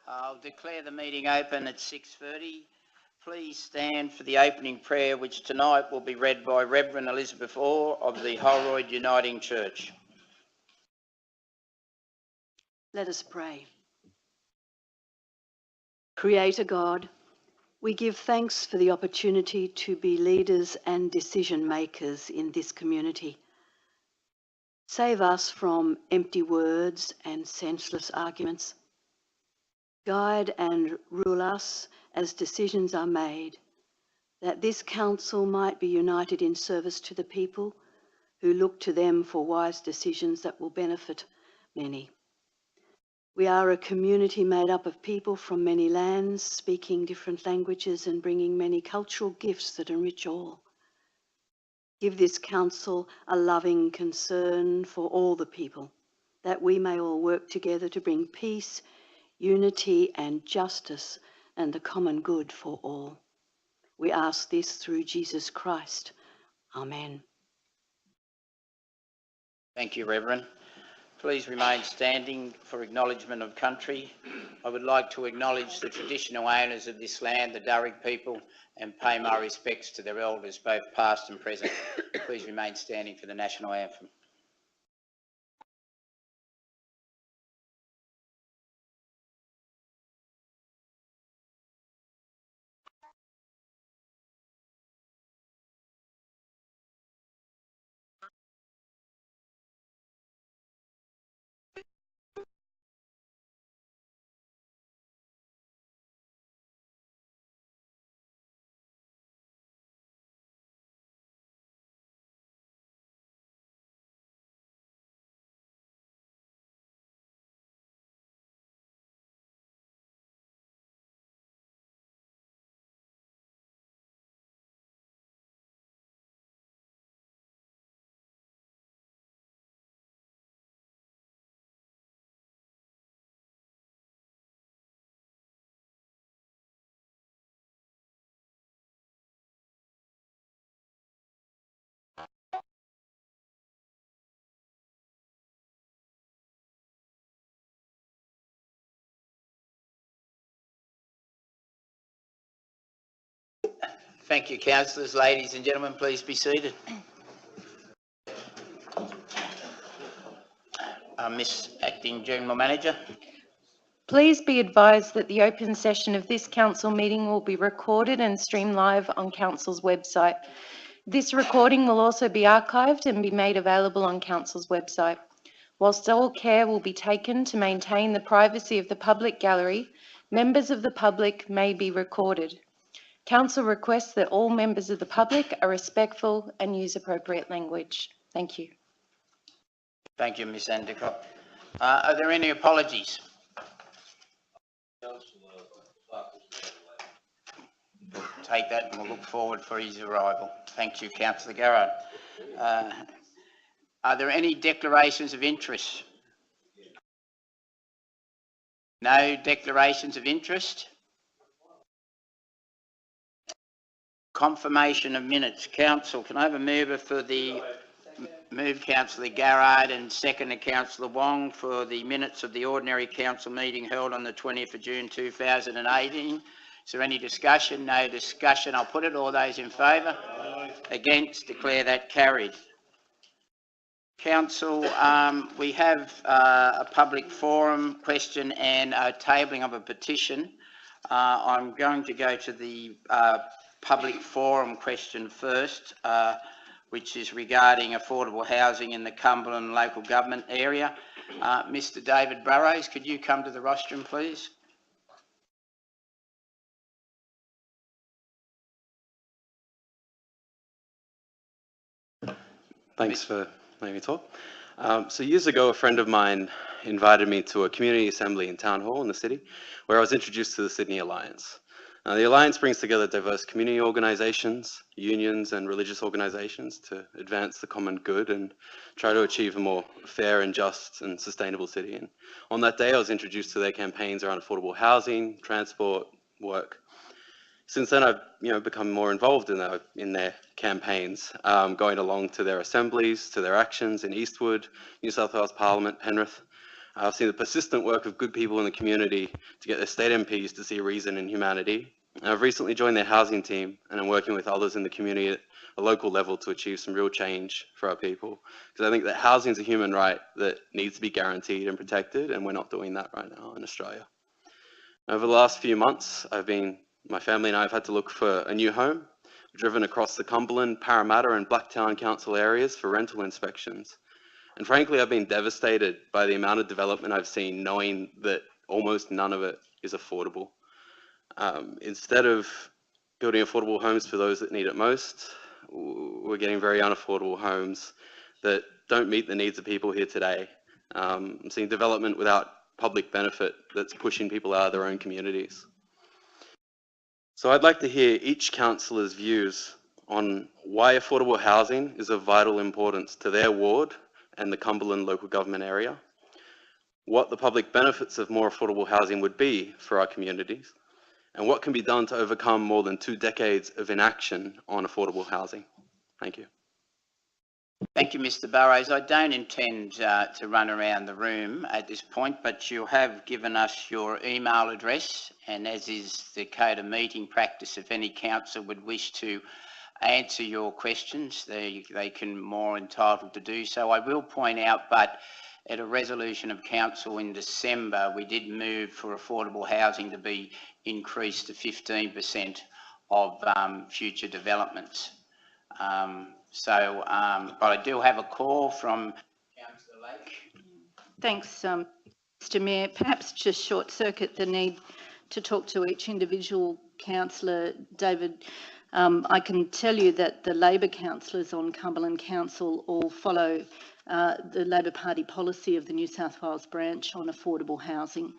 I'll declare the meeting open at 6:30. Please stand for the opening prayer, which tonight will be read by Reverend Elizabeth Orr of the Holroyd Uniting Church. Let us pray. Creator God, we give thanks for the opportunity to be leaders and decision makers in this community. Save us from empty words and senseless arguments. Guide and rule us as decisions are made, that this council might be united in service to the people who look to them for wise decisions that will benefit many. We are a community made up of people from many lands, speaking different languages and bringing many cultural gifts that enrich all. Give this council a loving concern for all the people, that we may all work together to bring peace, unity and justice and the common good for all. We ask this through Jesus Christ. Amen. Thank you, Reverend. Please remain standing for acknowledgement of country. I would like to acknowledge the traditional owners of this land, the Darug people, and pay my respects to their elders, both past and present. Please remain standing for the national anthem. Thank you, councillors. Ladies and gentlemen, please be seated. Miss Acting General Manager. Please be advised that the open session of this council meeting will be recorded and streamed live on council's website. This recording will also be archived and be made available on council's website. Whilst all care will be taken to maintain the privacy of the public gallery, members of the public may be recorded. Council requests that all members of the public are respectful and use appropriate language. Thank you. Thank you, Ms Endicott. Are there any apologies? We'll take that and we'll look forward for his arrival. Thank you, Councillor Garrard. Are there any declarations of interest? No declarations of interest? Confirmation of minutes. Council, can I have a mover for the move, Councillor Garrard, and second Councillor Wong, for the minutes of the ordinary council meeting held on the 20th of June 2018. Is there any discussion? No discussion. I'll put it. All those in favour? Against? Declare that carried. Council, we have a public forum question and a tabling of a petition. I'm going to go to the public forum question first, which is regarding affordable housing in the Cumberland local government area. Mr David Burrows, could you come to the rostrum, please? Thanks for letting me talk. So years ago, a friend of mine invited me to a community assembly in Town Hall in the city, where I was introduced to the Sydney Alliance. The Alliance brings together diverse community organisations, unions and religious organisations to advance the common good and try to achieve a more fair and just and sustainable city. And on that day, I was introduced to their campaigns around affordable housing, transport, work. Since then, I've become more involved in their campaigns, going along to their assemblies, to their actions in Eastwood, New South Wales Parliament, Penrith. I've seen the persistent work of good people in the community to get their state MPs to see reason in humanity. And I've recently joined their housing team, and I'm working with others in the community at a local level to achieve some real change for our people. Because I think that housing is a human right that needs to be guaranteed and protected, and we're not doing that right now in Australia. Over the last few months, my family and I have had to look for a new home. We've driven across the Cumberland, Parramatta and Blacktown Council areas for rental inspections. And frankly, I've been devastated by the amount of development I've seen, knowing that almost none of it is affordable. Instead of building affordable homes for those that need it most, we're getting very unaffordable homes that don't meet the needs of people here today. I'm seeing development without public benefit that's pushing people out of their own communities. So I'd like to hear each councillor's views on why affordable housing is of vital importance to their ward and the Cumberland local government area, what the public benefits of more affordable housing would be for our communities, and what can be done to overcome more than 2 decades of inaction on affordable housing. Thank you. Thank you, Mr. Burrows. I don't intend to run around the room at this point, but you have given us your email address, and as is the code of meeting practice, if any councillor would wish to answer your questions, they can more entitled to do so. I will point out, but at a resolution of council in December, we did move for affordable housing to be increased to 15% of future developments. But I do have a call from Councillor Lake. Thanks, Mr. Mayor. Perhaps just short circuit the need to talk to each individual councillor. David, I can tell you that the Labor councillors on Cumberland Council all follow the Labor Party policy of the New South Wales branch on affordable housing.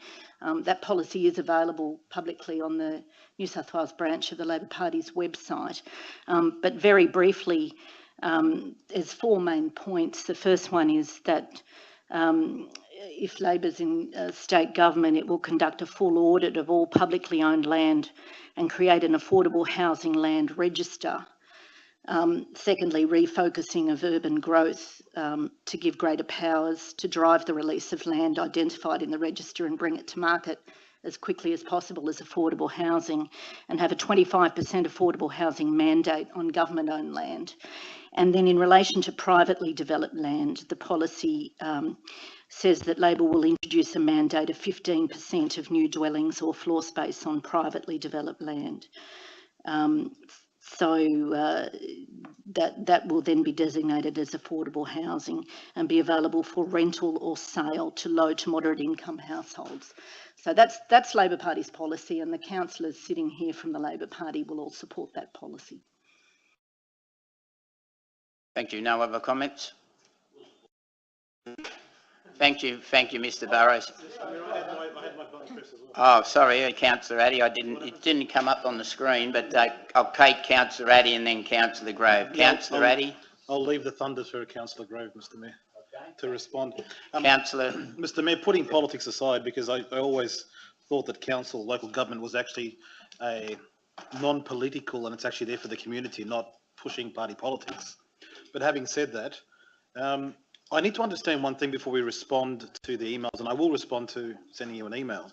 That policy is available publicly on the New South Wales branch of the Labor Party's website. But very briefly, there's 4 main points. The first one is that if Labor's in state government, it will conduct a full audit of all publicly owned land and create an affordable housing land register. Secondly, refocusing of urban growth to give greater powers to drive the release of land identified in the register and bring it to market as quickly as possible as affordable housing, and have a 25% affordable housing mandate on government-owned land. And then in relation to privately developed land, the policy says that Labor will introduce a mandate of 15% of new dwellings or floor space on privately developed land. That will then be designated as affordable housing and be available for rental or sale to low to moderate income households. So that's Labor Party's policy, and the councillors sitting here from the Labor Party will all support that policy. Thank you. No other comments? Thank you, Mr. Burrows. Oh, sorry, Councillor Addy, it didn't come up on the screen, but I'll take Councillor Addy and then Councillor Grove. Councillor Addy? I'll leave the thunder for Councillor Grove, Mr. Mayor, to respond. Councillor? Mr. Mayor, putting politics aside, because I always thought that council, local government was actually a non-political, and it's actually there for the community, not pushing party politics. But having said that, I need to understand one thing before we respond to the emails, and I will respond to sending you an email.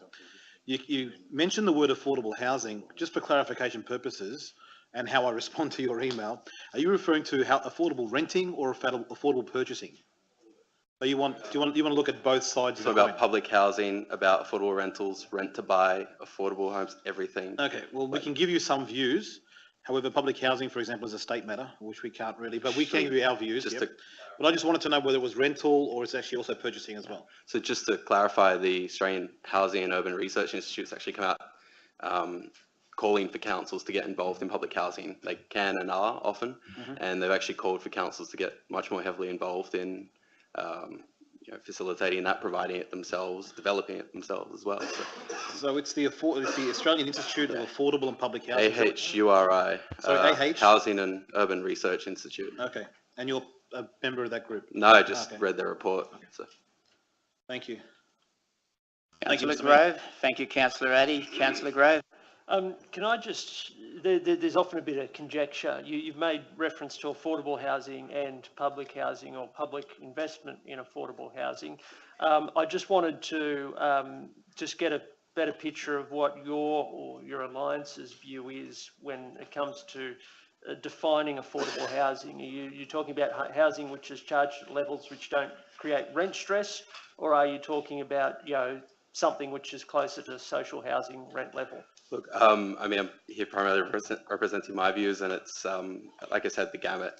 You mentioned the word affordable housing, just for clarification purposes, and how I respond to your email. Are you referring to how affordable renting or affordable purchasing? Do you want to look at both sides of the coin? About public housing, about affordable rentals, rent to buy, affordable homes, everything. Okay, well, we can give you some views. However, public housing, for example, is a state matter, which we can't really, but we can give you our views. But I just wanted to know whether it was rental or it's actually also purchasing as well. So just to clarify, the Australian Housing and Urban Research Institute has actually come out calling for councils to get involved in public housing. They can and are often, and they've actually called for councils to get much more heavily involved in facilitating that, providing it themselves, developing it themselves as well. So it's the Australian Institute of Affordable and Public Housing. AHURI. Sorry, Housing and Urban Research Institute. Okay, and you're a member of that group? No, I just read their report. Okay. So. Thank you. Councillor Grove. Thank you, Councillor Addy. Councillor Grove. Can I just, there's often a bit of conjecture. You've made reference to affordable housing and public housing or public investment in affordable housing. I just wanted to just get a better picture of what your alliance's view is when it comes to defining affordable housing. Are you talking about housing which is charged at levels which don't create rent stress, or are you talking about, something which is closer to social housing rent level? Look, I mean, I'm here primarily representing my views, and it's, like I said, the gamut.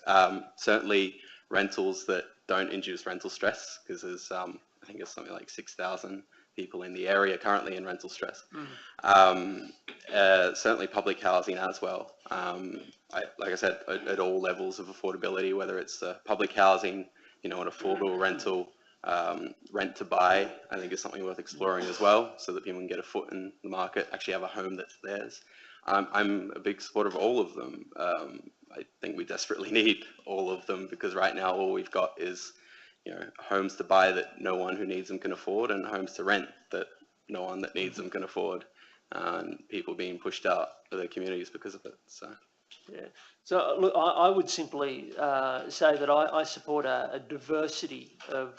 Certainly rentals that don't induce rental stress, because there's, I think it's something like 6,000 people in the area currently in rental stress. Certainly public housing as well. Like I said, at all levels of affordability, whether it's public housing, an affordable rental, rent to buy, I think is something worth exploring as well, so that people can get a foot in the market, actually have a home that's theirs. I'm a big supporter of all of them. I think we desperately need all of them, because right now all we've got is, homes to buy that no one who needs them can afford, and homes to rent that no one that needs them can afford, and people being pushed out of their communities because of it. So. Yeah. So look, I would simply say that I support a diversity of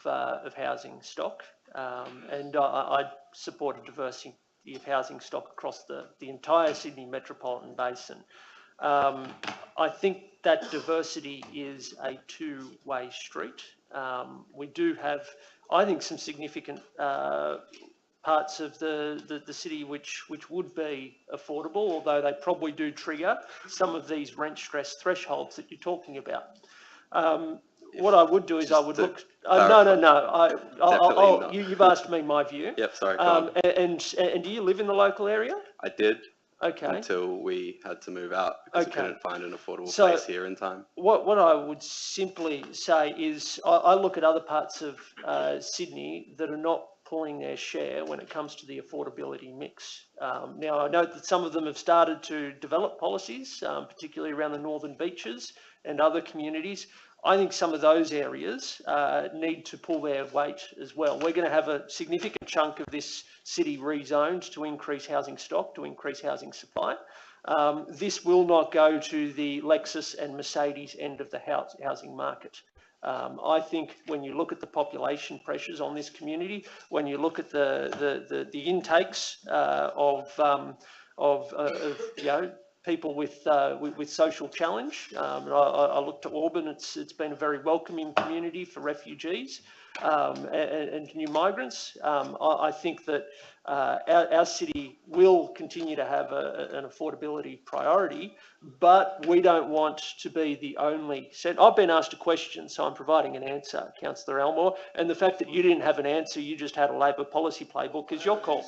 housing stock, and I support a diversity of housing stock across the entire Sydney metropolitan basin. I think that diversity is a two-way street. We do have, I think, some significant parts of the city which would be affordable, although they probably do trigger some of these rent stress thresholds that you're talking about. What I would do is I would look. No. You've asked me my view. Yep. Sorry. Go on. And do you live in the local area? I did. Okay. Until we had to move out because we couldn't find an affordable place here in time. What I would simply say is I look at other parts of Sydney that are not pulling their share when it comes to the affordability mix. Now, I note that some of them have started to develop policies, particularly around the northern beaches and other communities. I think some of those areas need to pull their weight as well. We're going to have a significant chunk of this city rezoned to increase housing stock, to increase housing supply. This will not go to the Lexus and Mercedes end of the housing market. I think when you look at the population pressures on this community, when you look at the intakes of people with social challenge, I look to Auburn. It's been a very welcoming community for refugees and new migrants. I think that our city will continue to have an affordability priority, but we don't want to be the only. I've been asked a question, so I'm providing an answer, Councillor Elmore, and the fact that you didn't have an answer, you just had a Labor policy playbook, is your call.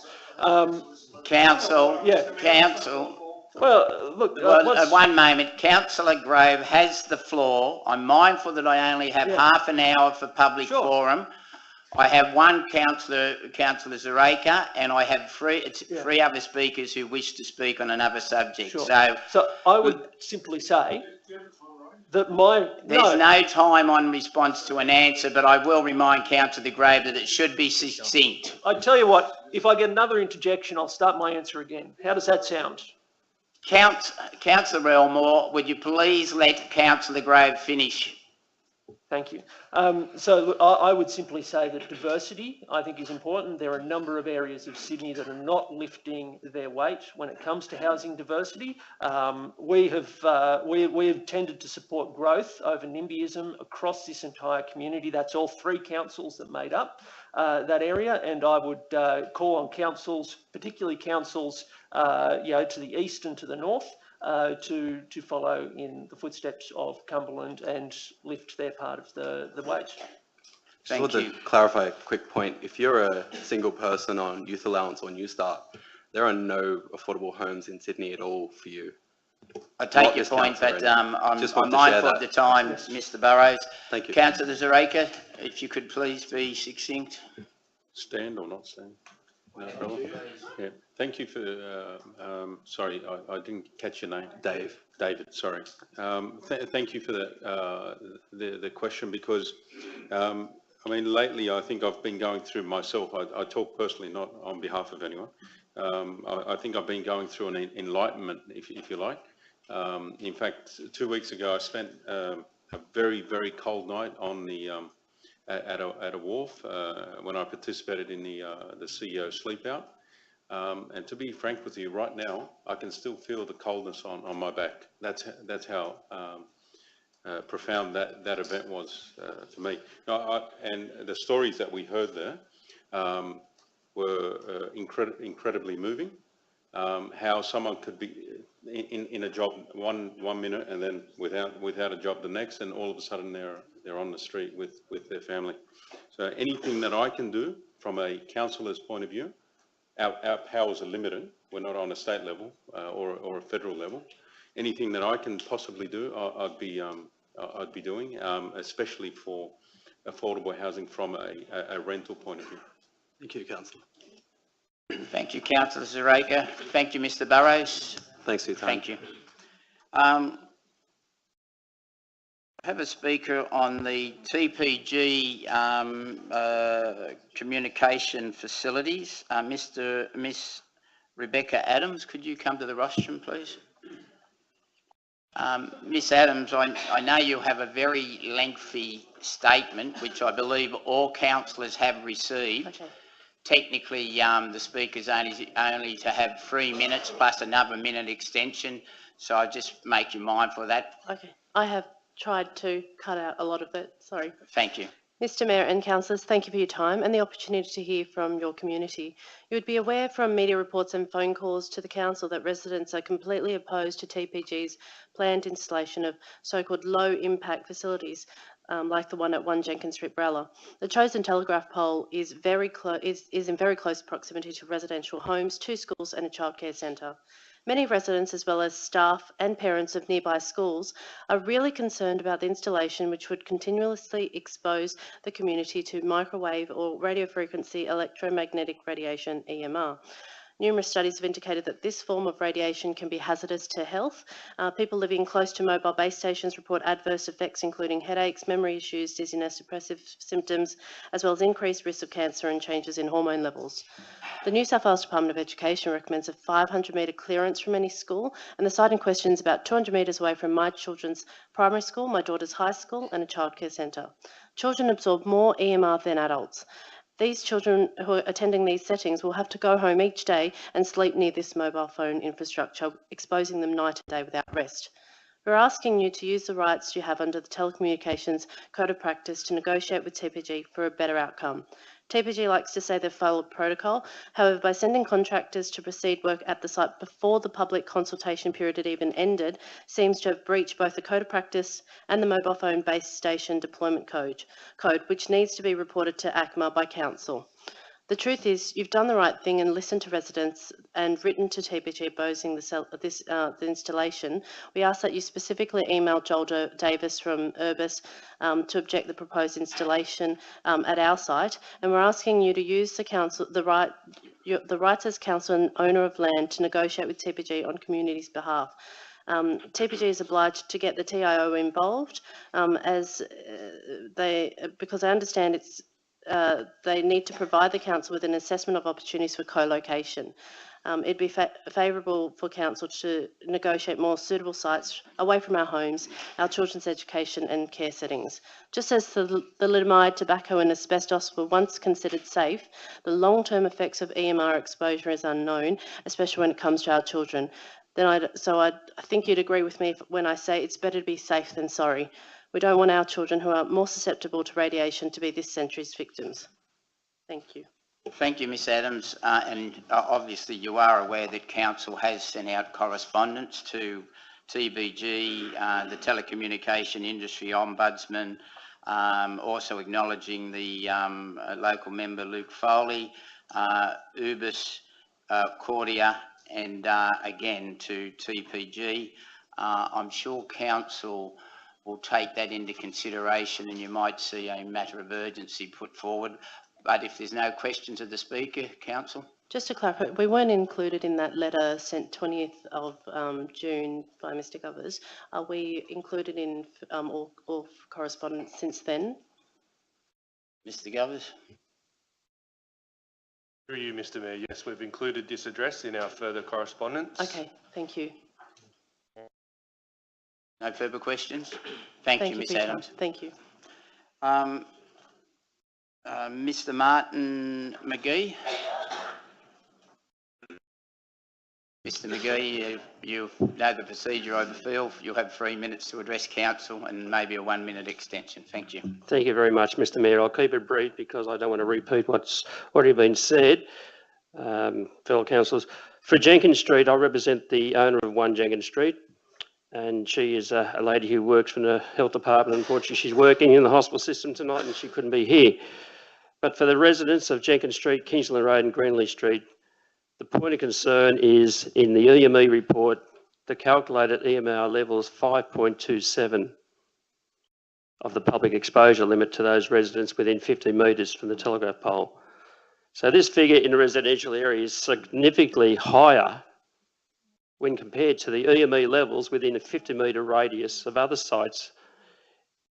Council. Yeah. Council. Well, look. One moment. Councillor Grove has the floor. I'm mindful that I only have half an hour for public forum. I have one Councillor Zareka, and I have three other speakers who wish to speak on another subject. Sure. So I would simply say that there's no time on response to an answer, but I will remind Councillor Grove that it should be succinct. I tell you what, if I get another interjection, I'll start my answer again. How does that sound? Councillor Elmore, would you please let Councillor Grove finish? Thank you. So I would simply say that diversity, I think, is important. There are a number of areas of Sydney that are not lifting their weight when it comes to housing diversity. We have tended to support growth over NIMBYism across this entire community. That's all three councils that made up that area, and I would call on councils, particularly councils, to the east and to the north, to follow in the footsteps of Cumberland and lift their part of the weight. Thank you. To clarify a quick point, if you're a single person on youth allowance or New Start, there are no affordable homes in Sydney at all for you. I take your point, but I'm mindful of the time, Mr. Burrows. Thank you. Councillor Zareka, if you could please be succinct. Stand or not stand? No problem. Yeah. Thank you for, sorry, I didn't catch your name. David, sorry. Thank you for the question, because, I mean, lately I think I've been going through myself, I talk personally, not on behalf of anyone, I think I've been going through an enlightenment, if you like. In fact, 2 weeks ago, I spent a very, very cold night on the at a wharf when I participated in the CEO sleep out. And to be frank with you, right now, I can still feel the coldness on my back. That's how profound that event was for me. And the stories that we heard there were incredibly moving. How someone could be in a job one minute and then without a job the next, and all of a sudden they're on the street with their family. So anything that I can do from a councillor's point of view, our powers are limited. We're not on a state level or a federal level. Anything that I can possibly do, I'd be doing, especially for affordable housing from a rental point of view. Thank you, Councillor. Thank you, Councillor Zareka. Thank you, Mr Burrows. Thanks for your time. Thank you. I have a speaker on the TPG communication facilities. Miss Rebecca Adams, could you come to the rostrum, please? Miss Adams, I know you have a very lengthy statement, which I believe all councillors have received. Okay. Technically, the speaker's only to have 3 minutes plus another minute extension, so I just make you mindful of that. Okay. I have tried to cut out a lot of it. Sorry. Thank you. Mr Mayor and councillors, thank you for your time and the opportunity to hear from your community. You would be aware from media reports and phone calls to the council that residents are completely opposed to TPG's planned installation of so-called low-impact facilities, like the one at 1 Jenkins Street, Brella. The chosen telegraph pole is in very close proximity to residential homes, 2 schools and a childcare centre. Many residents, as well as staff and parents of nearby schools, are really concerned about the installation, which would continuously expose the community to microwave or radiofrequency electromagnetic radiation, EMR. Numerous studies have indicated that this form of radiation can be hazardous to health. People living close to mobile base stations report adverse effects including headaches, memory issues, dizziness, depressive symptoms, as well as increased risk of cancer and changes in hormone levels. The New South Wales Department of Education recommends a 500-metre clearance from any school, and the site in question is about 200 metres away from my children's primary school, my daughter's high school and a childcare centre. Children absorb more EMR than adults. These children who are attending these settings will have to go home each day and sleep near this mobile phone infrastructure, exposing them night and day without rest. We're asking you to use the rights you have under the Telecommunications Code of Practice to negotiate with TPG for a better outcome. TPG likes to say they've followed protocol. However, by sending contractors to proceed work at the site before the public consultation period had even ended, seems to have breached both the Code of Practice and the Mobile Phone Base Station Deployment Code, which needs to be reported to ACMA by Council. The truth is, you've done the right thing and listened to residents and written to TPG opposing the installation. We ask that you specifically email Joel Davis from Urbis to object the proposed installation at our site, and we're asking you to use the rights as council and owner of land to negotiate with TPG on community's behalf. TPG is obliged to get the TIO involved because I understand they need to provide the council with an assessment of opportunities for co-location. It'd be favourable for council to negotiate more suitable sites away from our homes, our children's education and care settings. Just as the thalidomide, tobacco and asbestos were once considered safe, the long-term effects of EMR exposure is unknown, especially when it comes to our children. I think you'd agree with me when I say it's better to be safe than sorry. We don't want our children who are more susceptible to radiation to be this century's victims. Thank you. Thank you, Ms Adams. And obviously you are aware that Council has sent out correspondence to TPG, the Telecommunication Industry Ombudsman, also acknowledging the local member Luke Foley, Ubis, Cordia, and again to TPG. I'm sure Council will take that into consideration and you might see a matter of urgency put forward. But if there's no questions of the Speaker, Council? Just to clarify, we weren't included in that letter sent 20th of June by Mr Govers. Are we included in all correspondence since then? Mr Govers? Through you, Mr Mayor, yes, we've included this address in our further correspondence. Okay, thank you. No further questions? Thank you, for Ms your time. Adams. Thank you. Mr Martin McGee. Mr McGee, you know the procedure, I feel. You'll have 3 minutes to address council and maybe a 1 minute extension. Thank you. Thank you very much, Mr Mayor. I'll keep it brief because I don't want to repeat what's already been said. Fellow councillors, for Jenkins Street, I represent the owner of 1 Jenkins Street, and she is a lady who works for the health department. Unfortunately, she's working in the hospital system tonight and she couldn't be here. But for the residents of Jenkins Street, Kingsland Road and Greenleaf Street, the point of concern is in the EME report, the calculated EMR level is 5.27 of the public exposure limit to those residents within 50 metres from the telegraph pole. So this figure in a residential area is significantly higher when compared to the EME levels within a 50 metre radius of other sites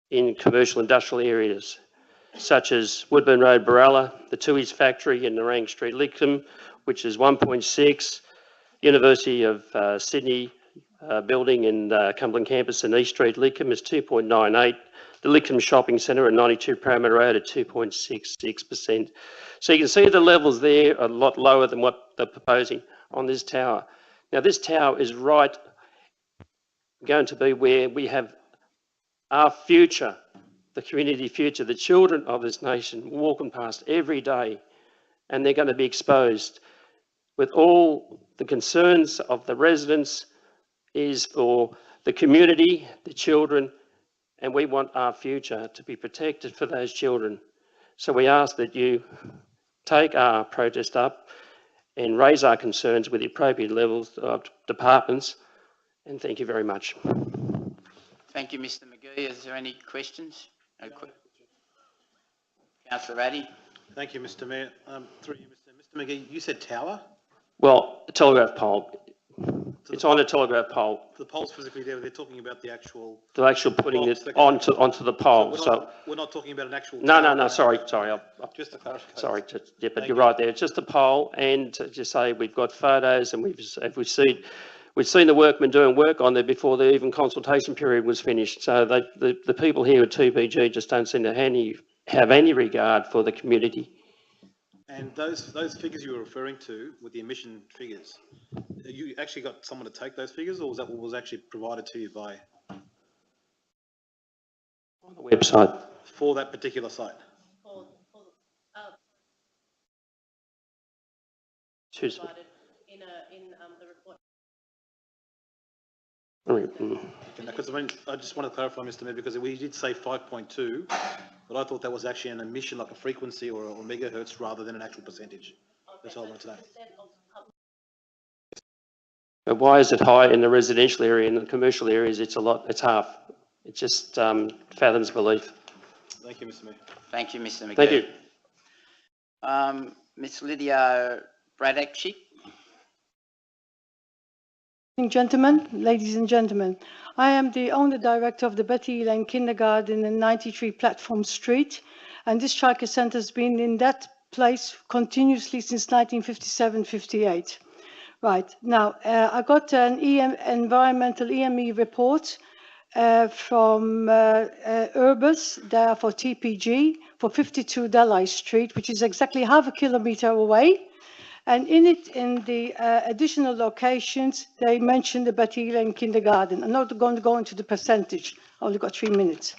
in commercial industrial areas, such as Woodburn Road, Baralla, the Tui's factory in Narang Street, Lidcombe, which is 1.6, University of Sydney building in Cumberland campus in East Street, Lidcombe is 2.98, the Lidcombe Shopping Centre at 92 Parramatta Road at 2.66%. So you can see the levels there are a lot lower than what they're proposing on this tower. Now this tower is right going to be where we have our future, the community future, the children of this nation walking past every day, and they're going to be exposed. With all the concerns of the residents is for the community, the children, and we want our future to be protected for those children. So we ask that you take our protest up and raise our concerns with the appropriate levels of departments, and thank you very much. Thank you, Mr McGee. Is there any questions? No Councillor Addy. Thank you, Mr Mayor. Through you, Mr McGee, you said tower? Well, a telegraph pole. It's on a telegraph pole. The pole's physically there, they're talking about the actual... They're actually putting it onto the pole. We're not talking about an actual... No, sorry. Just to clarify. Sorry, yeah, but you're right there. It's just a pole, and to say we've got photos, and we've seen the workmen doing work on there before the even consultation period was finished. So the people here at TPG just don't seem to have any regard for the community. And those figures you were referring to with the emission figures, you actually got someone to take those figures, or was that what was actually provided to you by... On the website. For that particular site? Choose. In the report. Because I just want to clarify, Mr Mayor, because we did say 5.2, but I thought that was actually an emission, like a frequency or megahertz, rather than an actual percentage. Okay, that's all I wanted to know. But why is it high in the residential area? In the commercial areas, it's half. It just fathoms belief. Thank you, Mr Mayor. Thank you, Mr McGee. Thank you. Ms Lydia Bradakchik. Gentlemen, ladies and gentlemen, I am the owner director of the Betty Lane Kindergarten in 93 Platform Street, and this childcare centre has been in that place continuously since 1957-58. Right, now I got an environmental EME report from Urbis, there for TPG, for 52 Delhi Street, which is exactly half a kilometre away. And in it, in the additional locations, they mentioned the Betty Lane Kindergarten. I'm not going to go into the percentage. I only got 3 minutes.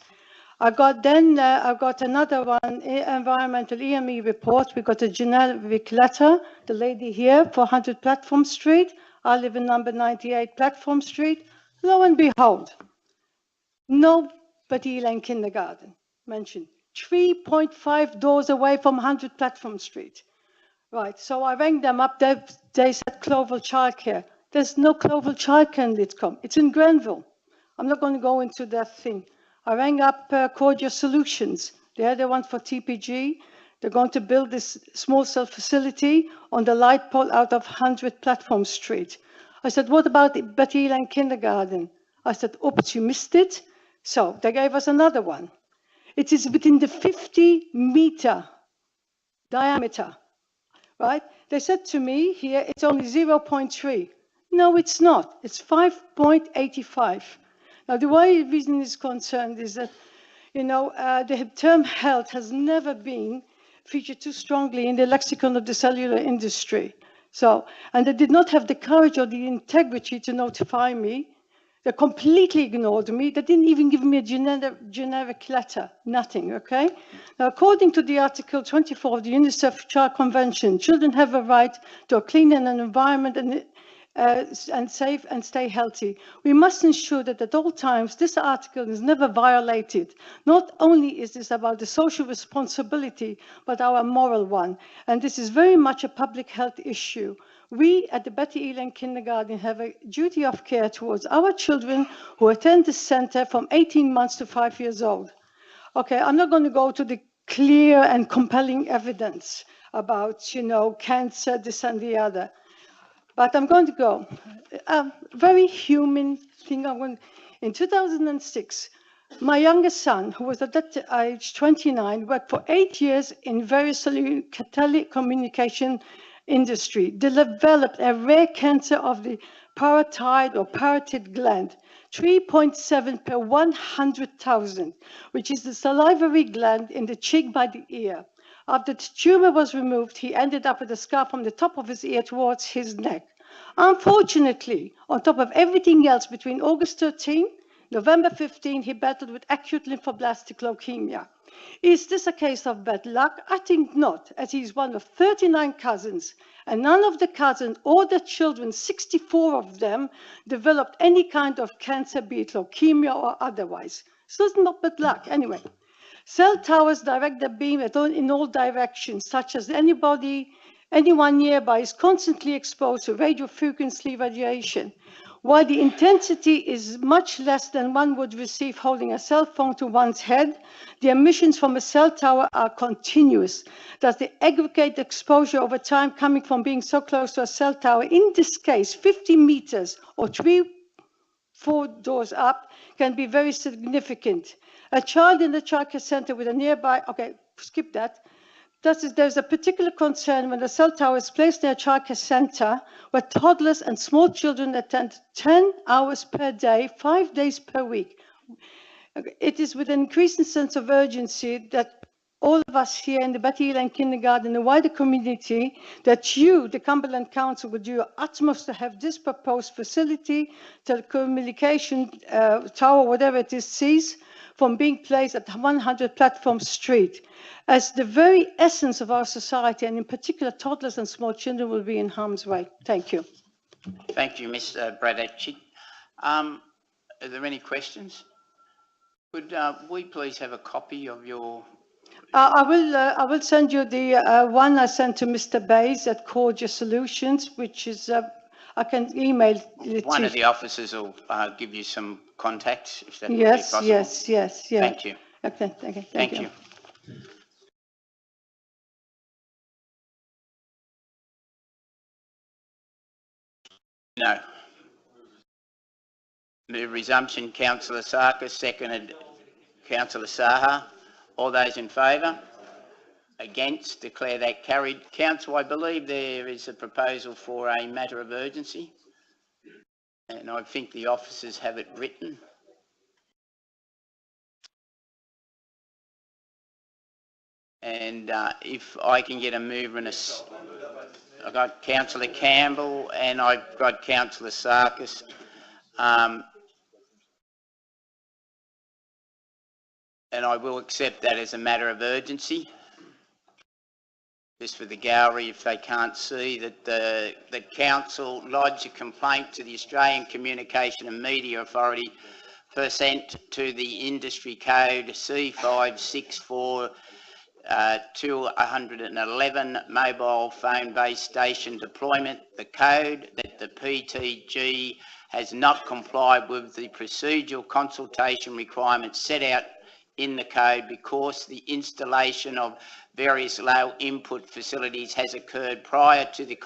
I've got another one, environmental EME report. We got a generic letter, the lady here, 400 Platform Street. I live in number 98 Platform Street. Lo and behold, no Betty Lane Kindergarten mentioned. 3.5 doors away from 100 Platform Street. Right, so I rang them up, they said Clovel Childcare. There's no Clovel Childcare in Lidcombe, it's in Grenville. I'm not going to go into that thing. I rang up Cordia Solutions, they're the one for TPG. They're going to build this small cell facility on the light pole out of 100 Platform Street. I said, what about the Betty Lane Kindergarten? I said, oops, you missed it. So they gave us another one. It is within the 50-meter diameter. right? They said to me here, it's only 0.3. No, it's not. It's 5.85. Now, the way reason is concerned is that, you know, the term health has never been featured too strongly in the lexicon of the cellular industry. So, and they did not have the courage or the integrity to notify me. They completely ignored me. They didn't even give me a generic letter, nothing, okay? Now, according to the Article 24 of the UNICEF Child Convention, children have a right to a clean and an environment and safe and stay healthy. We must ensure that at all times this article is never violated. Not only is this about the social responsibility, but our moral one. And this is very much a public health issue. We at the Betty Eland Kindergarten have a duty of care towards our children who attend the center from 18 months to 5 years old. Okay, I'm not going to go to the clear and compelling evidence about, you know, cancer, this and the other. But I'm going to go. A very human thing. In 2006, my youngest son, who was at that age 29, worked for 8 years in various telecommunication industry, developed a rare cancer of the parotid or parotid gland, 3.7 per 100,000, which is the salivary gland in the cheek by the ear. After the tumor was removed, he ended up with a scar from the top of his ear towards his neck. Unfortunately, on top of everything else, between August 13, November 15, he battled with acute lymphoblastic leukemia. Is this a case of bad luck? I think not, as he's one of 39 cousins, and none of the cousins or the children, 64 of them, developed any kind of cancer, be it leukemia or otherwise. So it's not bad luck. Anyway, cell towers direct the beam in all directions, such as anyone nearby is constantly exposed to radio frequency radiation. While the intensity is much less than one would receive holding a cell phone to one's head, the emissions from a cell tower are continuous. Thus, the aggregate exposure over time coming from being so close to a cell tower, in this case, 50 meters or 3-4 doors up, can be very significant. A child in the childcare center with a nearby, okay, skip that. There's a particular concern when the cell tower is placed near a childcare center where toddlers and small children attend 10 hours per day, 5 days per week. It is with an increasing sense of urgency that all of us here in the Betty Eland Kindergarten and the wider community, that you, the Cumberland Council, would do your utmost to have this proposed facility, telecommunication tower, whatever it is, cease from being placed at 100 Platform Street, as the very essence of our society, and in particular toddlers and small children, will be in harm's way. Thank you. Thank you, Ms. Bradacci. Are there any questions? Could we please have a copy of your... I will send you the one I sent to Mr. Bays at Cordia Solutions, which is, I can email it One to of the officers will give you some contacts, if that would be Yes, possible. yes, yes, yeah. Thank you. Okay, Thank you. No. The resumption, Councillor Sarkis, seconded Councillor Saha. All those in favour? Against? Declare that carried. Council, I believe there is a proposal for a matter of urgency, and I think the officers have it written. And if I can get a mover and a... I've got Councillor Campbell and I've got Councillor Sarkis. And I will accept that as a matter of urgency. Just for the gallery, if they can't see, that the Council lodged a complaint to the Australian Communication and Media Authority pursuant to the Industry Code C564 211 mobile phone-based station deployment. The code that the PTG has not complied with the procedural consultation requirements set out in the code because the installation of various low input facilities has occurred prior to the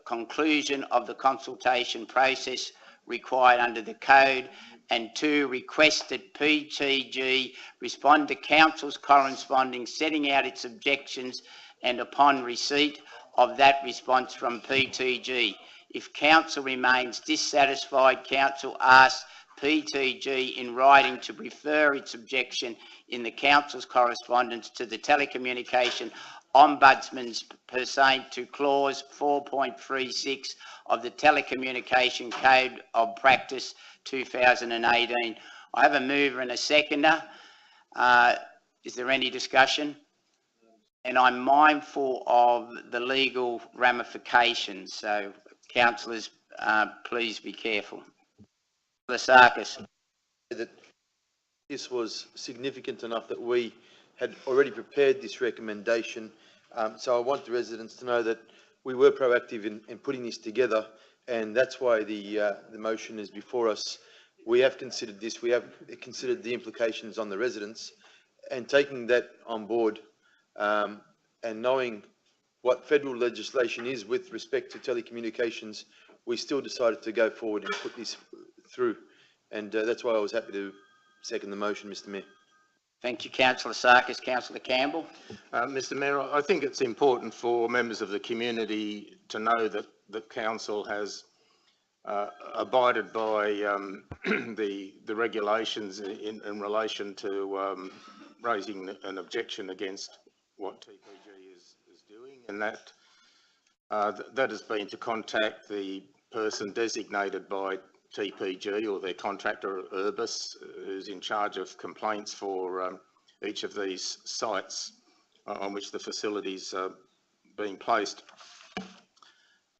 conclusion of the consultation process required under the code, and 2, request that PTG respond to Council's corresponding setting out its objections and upon receipt of that response from PTG. If council remains dissatisfied, council asks PTG in writing to refer its objection in the council's correspondence to the Telecommunication Ombudsman's pursuant to clause 4.36 of the Telecommunication Code of Practice 2018. I have a mover and a seconder. Is there any discussion? And I'm mindful of the legal ramifications, so councillors, please be careful. Lasakis. That this was significant enough that we had already prepared this recommendation. So I want the residents to know that we were proactive in putting this together, and that's why the motion is before us. We have considered this, we have considered the implications on the residents, and taking that on board and knowing what federal legislation is with respect to telecommunications, we still decided to go forward and put this through. And that's why I was happy to second the motion, Mr. Mayor. Thank you, Councillor Sarkis. Councillor Campbell. Mr. Mayor, I think it's important for members of the community to know that the council has abided by the regulations in relation to raising an objection against what TPG is doing, and that that has been to contact the person designated by TPG or their contractor, Urbis, who's in charge of complaints for each of these sites on which the facilities are being placed.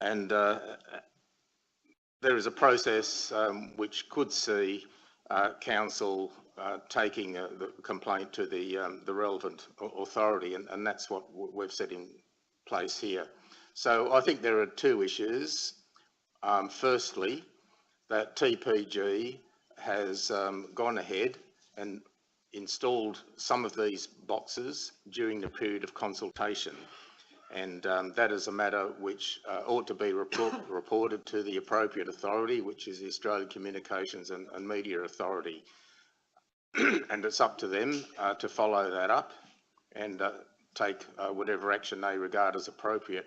And there is a process which could see council taking the complaint to the relevant authority, and that's what we've set in place here. So I think there are two issues. Firstly, that TPG has gone ahead and installed some of these boxes during the period of consultation, and that is a matter which ought to be reported to the appropriate authority, which is the Australian Communications and Media Authority, and it's up to them to follow that up and take whatever action they regard as appropriate.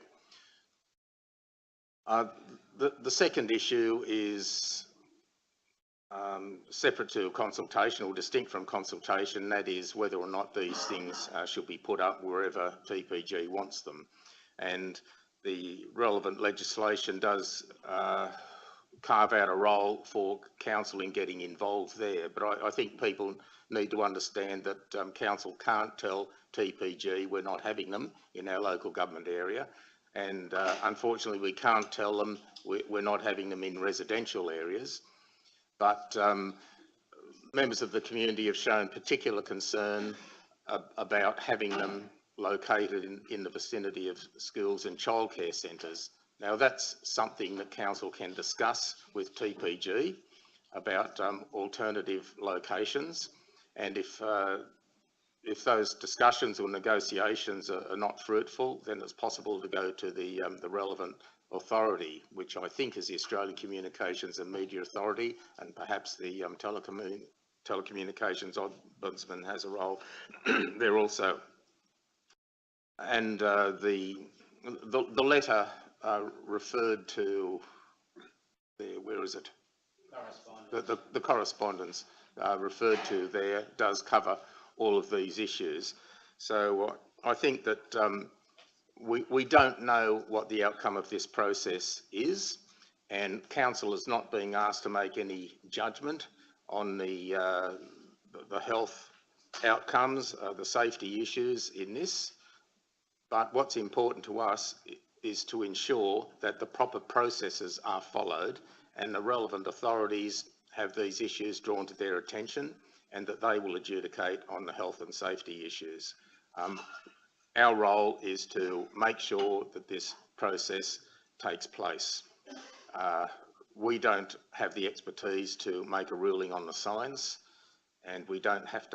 The second issue is separate to consultation or distinct from consultation, that is whether or not these things should be put up wherever TPG wants them. And the relevant legislation does carve out a role for council in getting involved there, but I think people need to understand that council can't tell TPG we're not having them in our local government area, and unfortunately we can't tell them we're not having them in residential areas. But members of the community have shown particular concern about having them located in the vicinity of schools and childcare centres. Now that's something that council can discuss with TPG about alternative locations, and if those discussions or negotiations are not fruitful, then it's possible to go to the relevant authority, which I think is the Australian Communications and Media Authority, and perhaps the Telecommunications Ombudsman has a role there also. And the letter referred to, where is it? The correspondence referred to there does cover all of these issues. So I think that we don't know what the outcome of this process is, and council is not being asked to make any judgment on the health outcomes, the safety issues in this. But what's important to us is to ensure that the proper processes are followed and the relevant authorities have these issues drawn to their attention, and that they will adjudicate on the health and safety issues. Our role is to make sure that this process takes place. We don't have the expertise to make a ruling on the science, and we don't have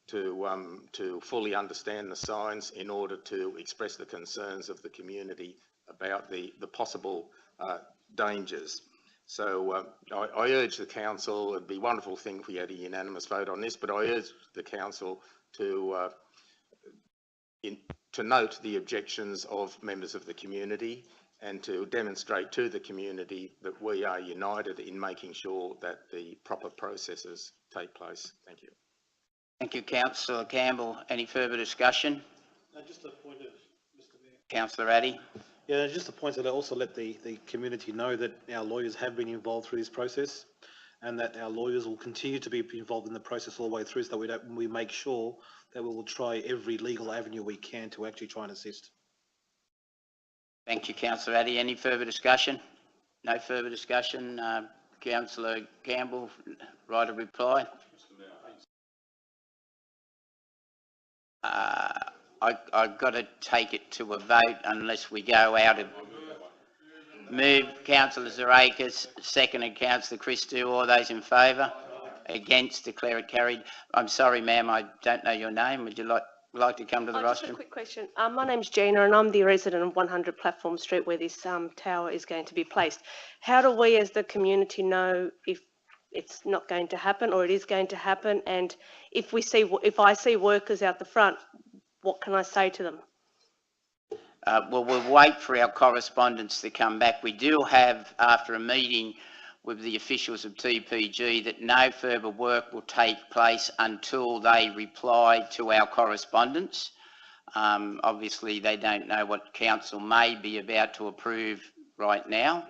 to fully understand the science in order to express the concerns of the community about the possible dangers. So I urge the council, it'd be a wonderful thing if we had a unanimous vote on this, but I urge the council to to note the objections of members of the community and to demonstrate to the community that we are united in making sure that the proper processes take place. Thank you. Thank you, Councillor Campbell. Any further discussion? Just a point of, Mr Mayor. Councillor Addy? Yeah, just a point that I also let the community know that our lawyers have been involved through this process and that our lawyers will continue to be involved in the process all the way through so that we make sure that we will try every legal avenue we can to actually try and assist. Thank you, Councillor Addy. Any further discussion? No further discussion. Councillor Campbell, right of reply. I've got to take it to a vote unless we go out of... Move Councillor Zarakis, seconded Councillor Christou. All those in favour? Against, declare it carried. I'm sorry, ma'am, I don't know your name. Would you like to come to the Just rostrum? a quick question. My name's Gina and I'm the resident of 100 Platform Street where this tower is going to be placed. How do we as the community know if it's not going to happen or it is going to happen? And if I see workers out the front, what can I say to them? Well, we'll wait for our correspondence to come back. We do have, after a meeting with the officials of TPG, that no further work will take place until they reply to our correspondence. Obviously, they don't know what council may be about to approve right now.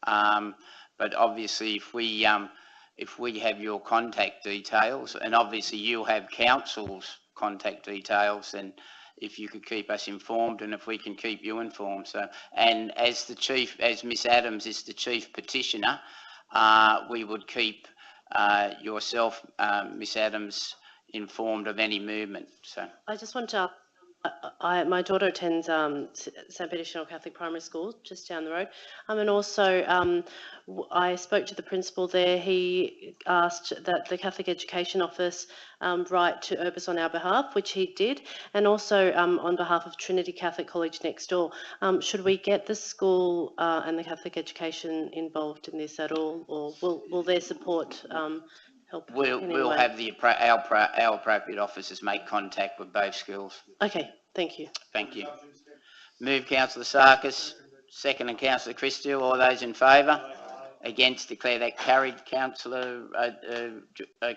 But obviously, if we have your contact details, and obviously you'll have council's contact details, and if you could keep us informed and if we can keep you informed. So, and as Miss Adams is the chief petitioner, we would keep yourself, Miss Adams, informed of any movement. So I just want to, my daughter attends St. Peter's Catholic Primary School just down the road. And also I spoke to the principal there. He asked that the Catholic Education Office write to Urbis on our behalf, which he did, and also on behalf of Trinity Catholic College next door. Should we get the school and the Catholic Education involved in this at all, or will their support help? we'll have our appropriate officers make contact with both schools. Okay, thank you. Thank you. Move Councillor Sarkis, second and Councillor Christou. All those in favour? Against, declare that carried. Councillor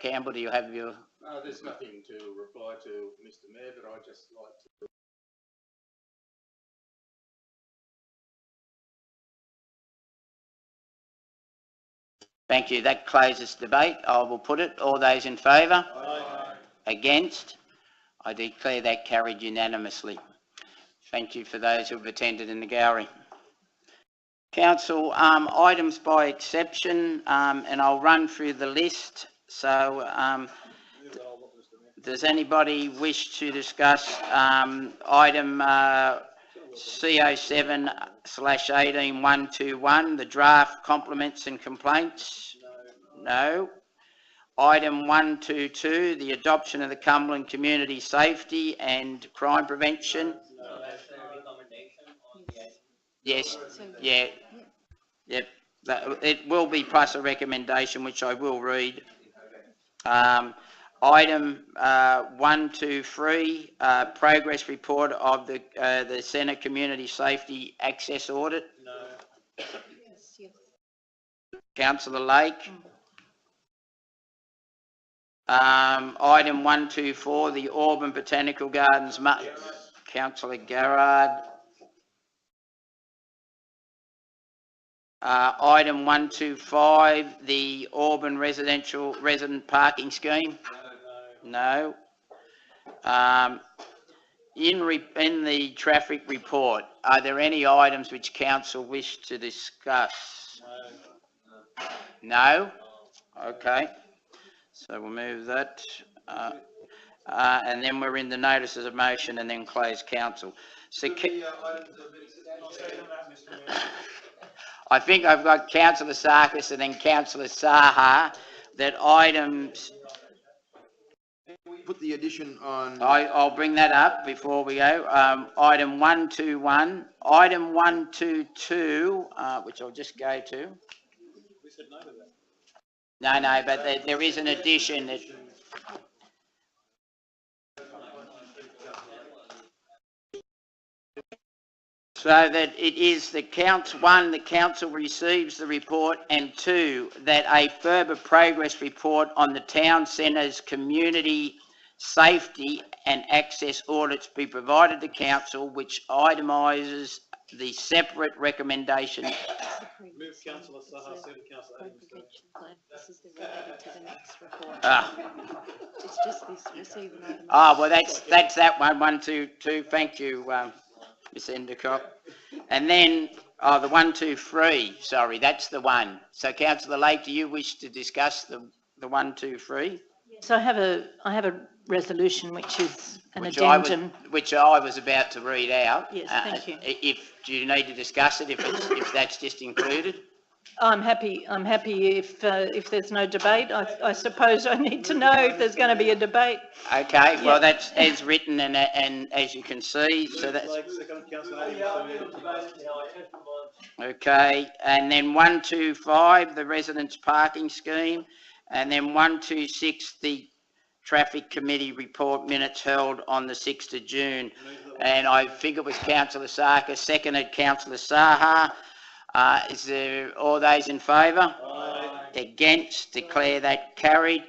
Campbell, do you have your... There's nothing to reply to, Mr Mayor, but I'd just like to... Thank you. That closes debate. I will put it. All those in favour? Aye. Against? I declare that carried unanimously. Thank you for those who have attended in the gallery. Council, items by exception, and I'll run through the list. So, does anybody wish to discuss item CO7/18-121, the draft compliments and complaints? No. Item 122, the adoption of the Cumberland Community Safety and Crime Prevention. Yes, yeah, yep. It will be plus a recommendation, which I will read. Item 123, progress report of the Centre Community Safety Access Audit. No. Yes. Councillor Lake. Item 124, the Auburn Botanical Gardens. Yes. Councillor Garrard. Item 125, the Auburn resident parking scheme. No. In the traffic report, are there any items which council wish to discuss? No? Okay. So we'll move that. And then we're in the notices of motion and then close council. So I think I've got Councillor Sarkis and then Councillor Saha that items... Put the addition on... I'll bring that up before we go. Item 121, item 122, which I'll just go to. We said no to that. No, but there is an addition that... So that it is the one, the council receives the report, and two, that a further progress report on the town centre's community safety and access audits be provided to council, which itemises the separate recommendation. Move councillor Saha, second councillor Adams. This is related to the next report. It's just this, receive an item. Well, that's that one, 1, 2, 2. Thank you, Ms Endicott. And then, the 1, 2, 3, sorry, that's the one. So councillor Lake, do you wish to discuss the 1, 2, 3? So I have a resolution which is an Which addendum. which I was about to read out. Yes, thank you. Do you need to discuss it if that's just included? I'm happy if there's no debate. I suppose I need to know if there's going to be a debate. Okay, well, that's as written and as you can see, so that's... Okay, and then 1, 2, 5, the residents parking scheme, and then 1, 2, 6, the traffic committee report minutes held on the 6th of June. And I think it was councillor Sarkar, seconded councillor Saha. Is there all those in favour? Aye. Against? Declare that carried.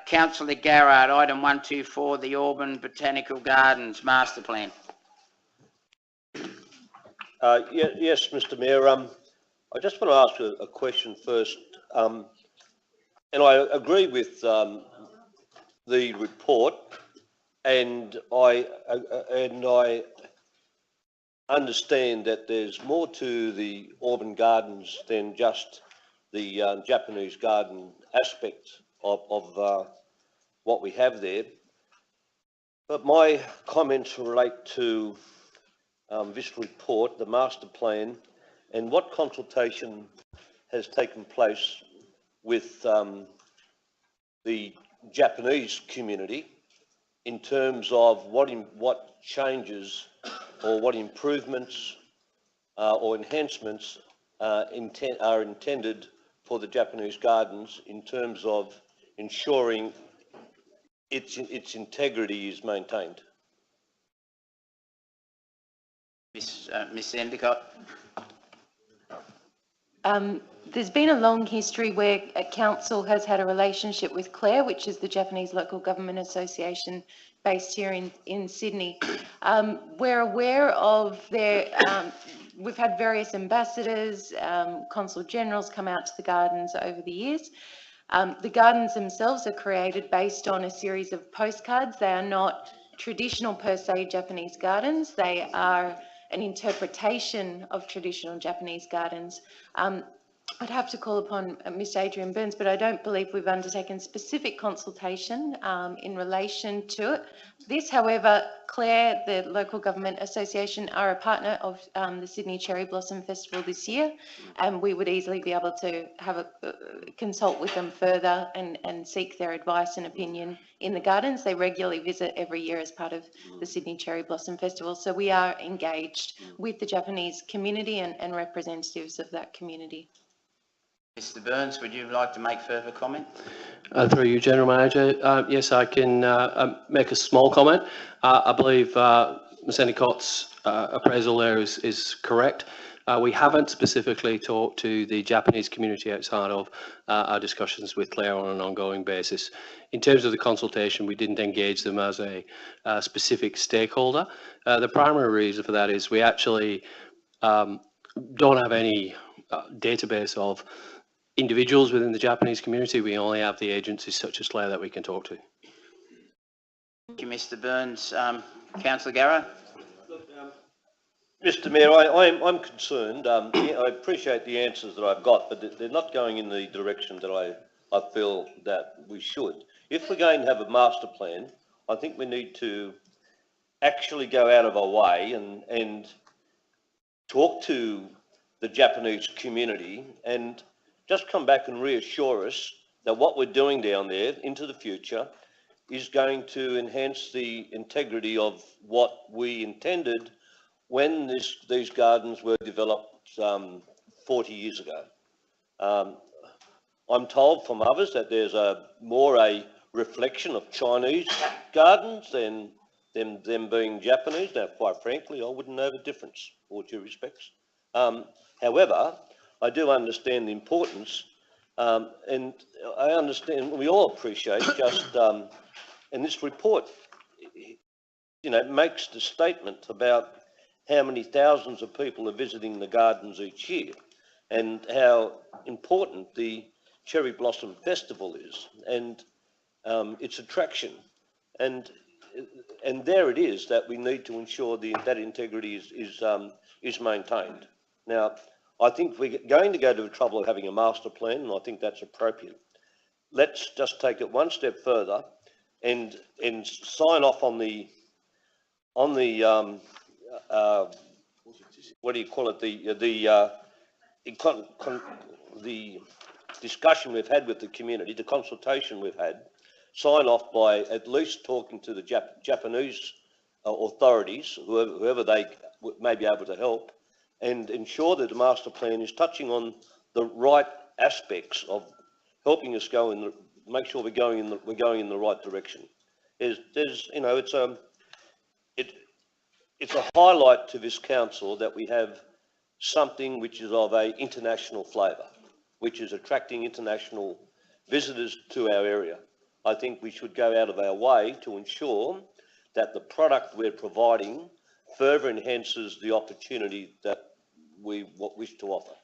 Councillor Garrard, item 124, the Auburn Botanical Gardens Master Plan. Yes, Mr Mayor. I just want to ask a question first. And I agree with the report, and I understand that there's more to the Auburn Gardens than just the Japanese garden aspect of what we have there. But my comments relate to this report, the master plan, and what consultation has taken place with the Japanese community in terms of what changes or what improvements or enhancements are intended for the Japanese gardens in terms of ensuring its integrity is maintained. Ms Endicott. There's been a long history where a council has had a relationship with CLARE, which is the Japanese Local Government Association based here in Sydney. We're aware of their, we've had various ambassadors, consul generals come out to the gardens over the years. The gardens themselves are created based on a series of postcards. They are not traditional per se Japanese gardens. They are an interpretation of traditional Japanese gardens. I'd have to call upon Mr. Adrian Burns, but I don't believe we've undertaken specific consultation in relation to it. This, however, CLARE, the Local Government Association, are a partner of the Sydney Cherry Blossom Festival this year, and we would easily be able to have consult with them further and seek their advice and opinion in the gardens. They regularly visit every year as part of the Sydney Cherry Blossom Festival, so we are engaged with the Japanese community and representatives of that community. Mr Burns, would you like to make further comment? Through you, General Manager. Yes, I can make a small comment. I believe Ms Endicott's appraisal there is correct. We haven't specifically talked to the Japanese community outside of our discussions with Claire on an ongoing basis. In terms of the consultation, we didn't engage them as a specific stakeholder. The primary reason for that is we actually don't have any database of individuals within the Japanese community. We only have the agencies such as Claire that we can talk to. Thank you, Mr Burns. Councillor Garrard. Mr Mayor, I'm concerned. I appreciate the answers that I've got, but they're not going in the direction that I feel that we should. If we're going to have a master plan, I think we need to actually go out of our way and talk to the Japanese community and just come back and reassure us that what we're doing down there into the future is going to enhance the integrity of what we intended when these gardens were developed 40 years ago. I'm told from others that there's more a reflection of Chinese gardens than them being Japanese. Now, quite frankly, I wouldn't know the difference. all due respects. However, I do understand the importance, and I understand, we all appreciate just, and this report, you know, makes the statement about how many thousands of people are visiting the gardens each year and how important the Cherry Blossom Festival is and its attraction. And there it is that we need to ensure that integrity is maintained. Now, I think we're going to go to the trouble of having a master plan, and I think that's appropriate. Let's just take it one step further and sign off on the what do you call it, the discussion we've had with the community, the consultation we've had, sign off by at least talking to the Japanese authorities, whoever they may be able to help, and ensure that the master plan is touching on the right aspects of helping us make sure we're going in the right direction. There's you know, it's a highlight to this council that we have something which is of a international flavour, which is attracting international visitors to our area. I think we should go out of our way to ensure that the product we're providing further enhances the opportunity that we wish to offer.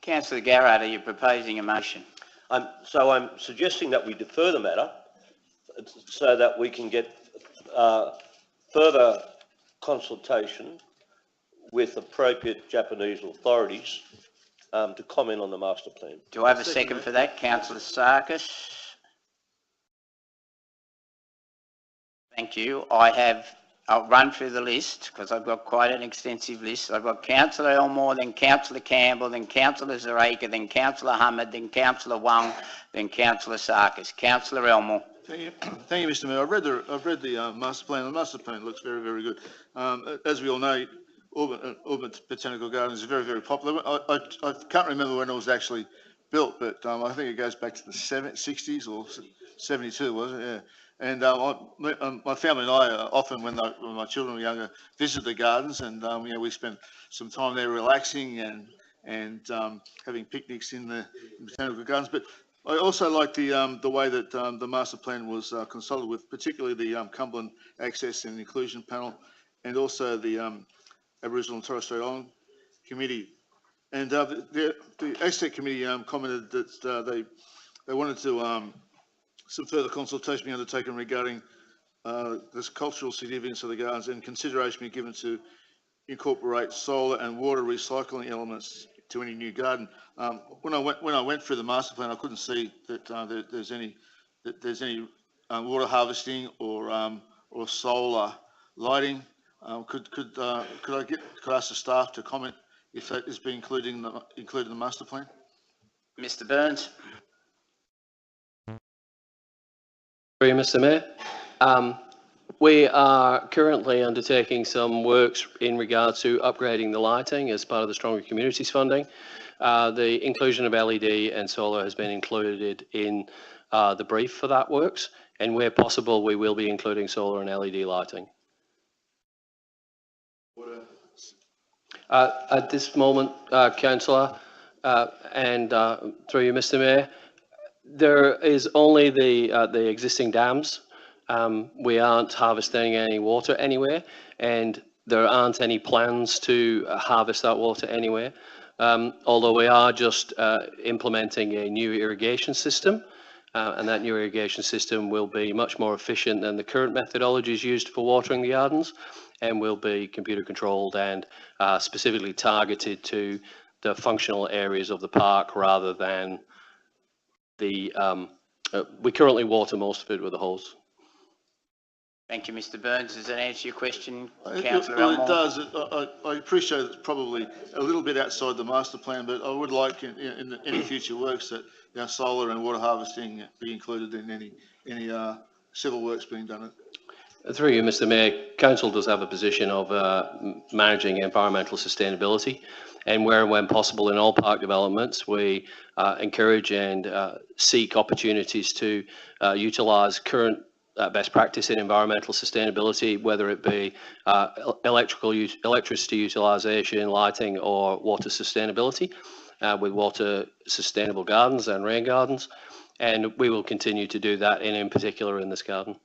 Councillor Garrard, are you proposing a motion? So I'm suggesting that we defer the matter so that we can get further consultation with appropriate Japanese authorities to comment on the master plan. Do I have a second for that? Councillor Sarkis. Thank you. I'll run through the list because I've got quite an extensive list. I've got Councillor Elmore, then Councillor Campbell, then Councillor Zareka, then Councillor Hamid, then Councillor Wong, then Councillor Sarkis. Councillor Elmore. Thank you, Mr. Mayor. I've read the master plan. The master plan looks very, very good. As we all know, Auburn Botanical Gardens is very, very popular. I can't remember when it was actually built, but I think it goes back to the 60s or 72, was it? Yeah. And my family and I often, when my children were younger, visit the gardens, and you know, we spend some time there relaxing and having picnics in the botanical gardens. But I also like the way that the master plan was consulted with, particularly the Cumberland Access and Inclusion Panel, and also the Aboriginal and Torres Strait Island Committee. And the ASTEC Committee commented that they wanted to some further consultation be undertaken regarding this cultural significance of the gardens, and consideration be given to incorporate solar and water recycling elements to any new garden. When I went through the master plan, I couldn't see that there's any water harvesting or solar lighting. Could I ask the staff to comment if that is being included in the master plan? Mr. Burns. Mr. Mayor, we are currently undertaking some works in regard to upgrading the lighting as part of the Stronger Communities funding. The inclusion of LED and solar has been included in the brief for that works, and where possible we will be including solar and LED lighting. At this moment, Councillor, and through you, Mr. Mayor, there is only the existing dams. We aren't harvesting any water anywhere, and there aren't any plans to harvest that water anywhere. Although we are just implementing a new irrigation system, and that new irrigation system will be much more efficient than the current methodologies used for watering the gardens, and will be computer controlled and specifically targeted to the functional areas of the park rather than the, we currently water most of it with a hose. Thank you, Mr. Burns. Does that answer your question, Well, Councillor Elmore? it does. I appreciate it's probably a little bit outside the master plan, but I would like in any future works that solar and water harvesting be included in any civil works being done. Through you, Mr. Mayor, Council does have a position of managing environmental sustainability, and where and when possible in all park developments, we encourage and seek opportunities to utilise current best practice in environmental sustainability, whether it be electricity utilisation, lighting, or water sustainability, with water sustainable gardens and rain gardens. And we will continue to do that, in particular in this garden.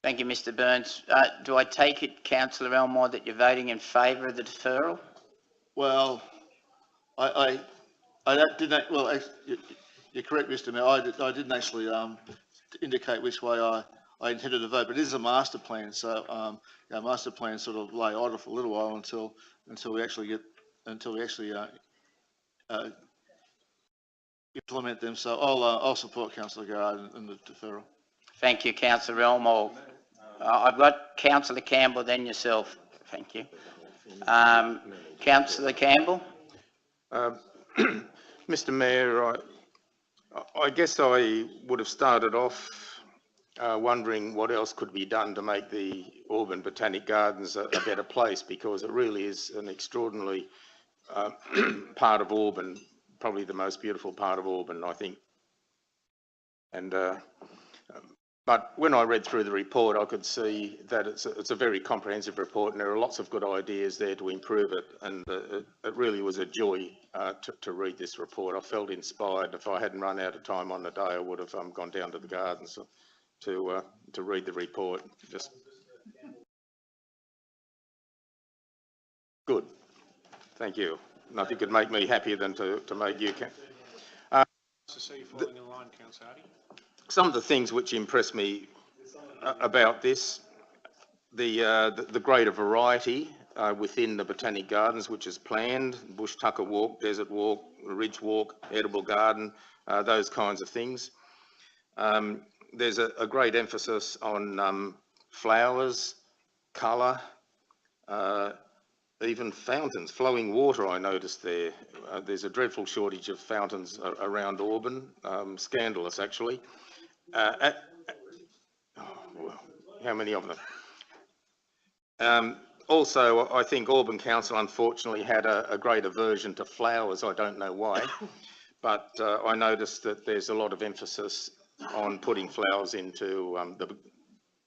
Thank you, Mr Burns. Do I take it, Councillor Elmore, that you're voting in favour of the deferral? Well, I didn't, well, you're correct, Mr Mayor, I didn't actually indicate which way I intended to vote, but it is a master plan, so master plans sort of lay idle for a little while until we actually implement them. So I'll support Councillor Garrard in the deferral. Thank you, Councillor Elmore. I've got Councillor Campbell, then yourself. Thank you. Councillor Campbell. Mr Mayor, I guess I would have started off wondering what else could be done to make the Auburn Botanic Gardens a better place, because it really is an extraordinary part of Auburn, probably the most beautiful part of Auburn, I think. And but when I read through the report, I could see that it's a very comprehensive report, and there are lots of good ideas there to improve it. And it really was a joy to read this report. I felt inspired. If I hadn't run out of time on the day, I would have gone down to the gardens to read the report. Just good. Thank you. Nothing could make me happier than to make you. Some of the things which impressed me about this, the greater variety within the Botanic Gardens, which is planned, Bush Tucker Walk, Desert Walk, Ridge Walk, Edible Garden, those kinds of things. There's a great emphasis on flowers, colour, even fountains, flowing water. I noticed there. There's a dreadful shortage of fountains around Auburn, scandalous actually. How many of them? Also, I think Auburn Council unfortunately had a great aversion to flowers. I don't know why, but I noticed that there's a lot of emphasis on putting flowers into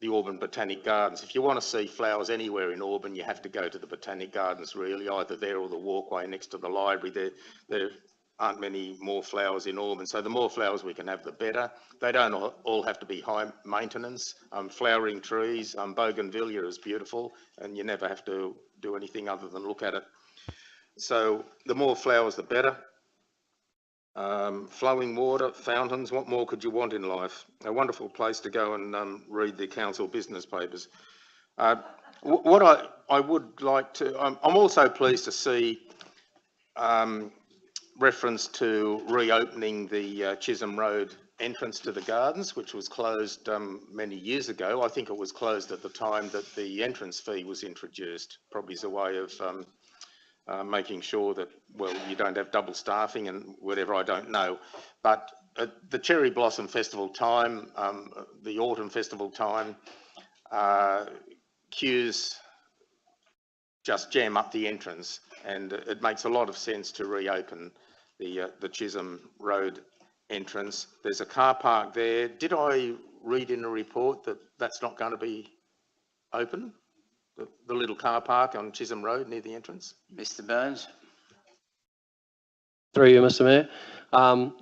the Auburn Botanic Gardens. If you want to see flowers anywhere in Auburn, you have to go to the Botanic Gardens, really, either there or the walkway next to the library. There aren't many more flowers in Auburn, so the more flowers we can have, the better. They don't all have to be high maintenance. Flowering trees, bougainvillea is beautiful, and you never have to do anything other than look at it. So the more flowers, the better. Flowing water, fountains, what more could you want in life? A wonderful place to go and read the council business papers. What I would like to, I'm also pleased to see reference to reopening the Chisholm Road entrance to the gardens, which was closed many years ago. I think it was closed at the time that the entrance fee was introduced, probably as a way of making sure that, well, you don't have double staffing and whatever, I don't know. But at the Cherry Blossom Festival time, the Autumn Festival time, queues just jam up the entrance, and it makes a lot of sense to reopen the Chisholm Road entrance. There's a car park there. Did I read in a report that that's not going to be open? The little car park on Chisholm Road near the entrance? Mr Burns. Through you, Mr Mayor.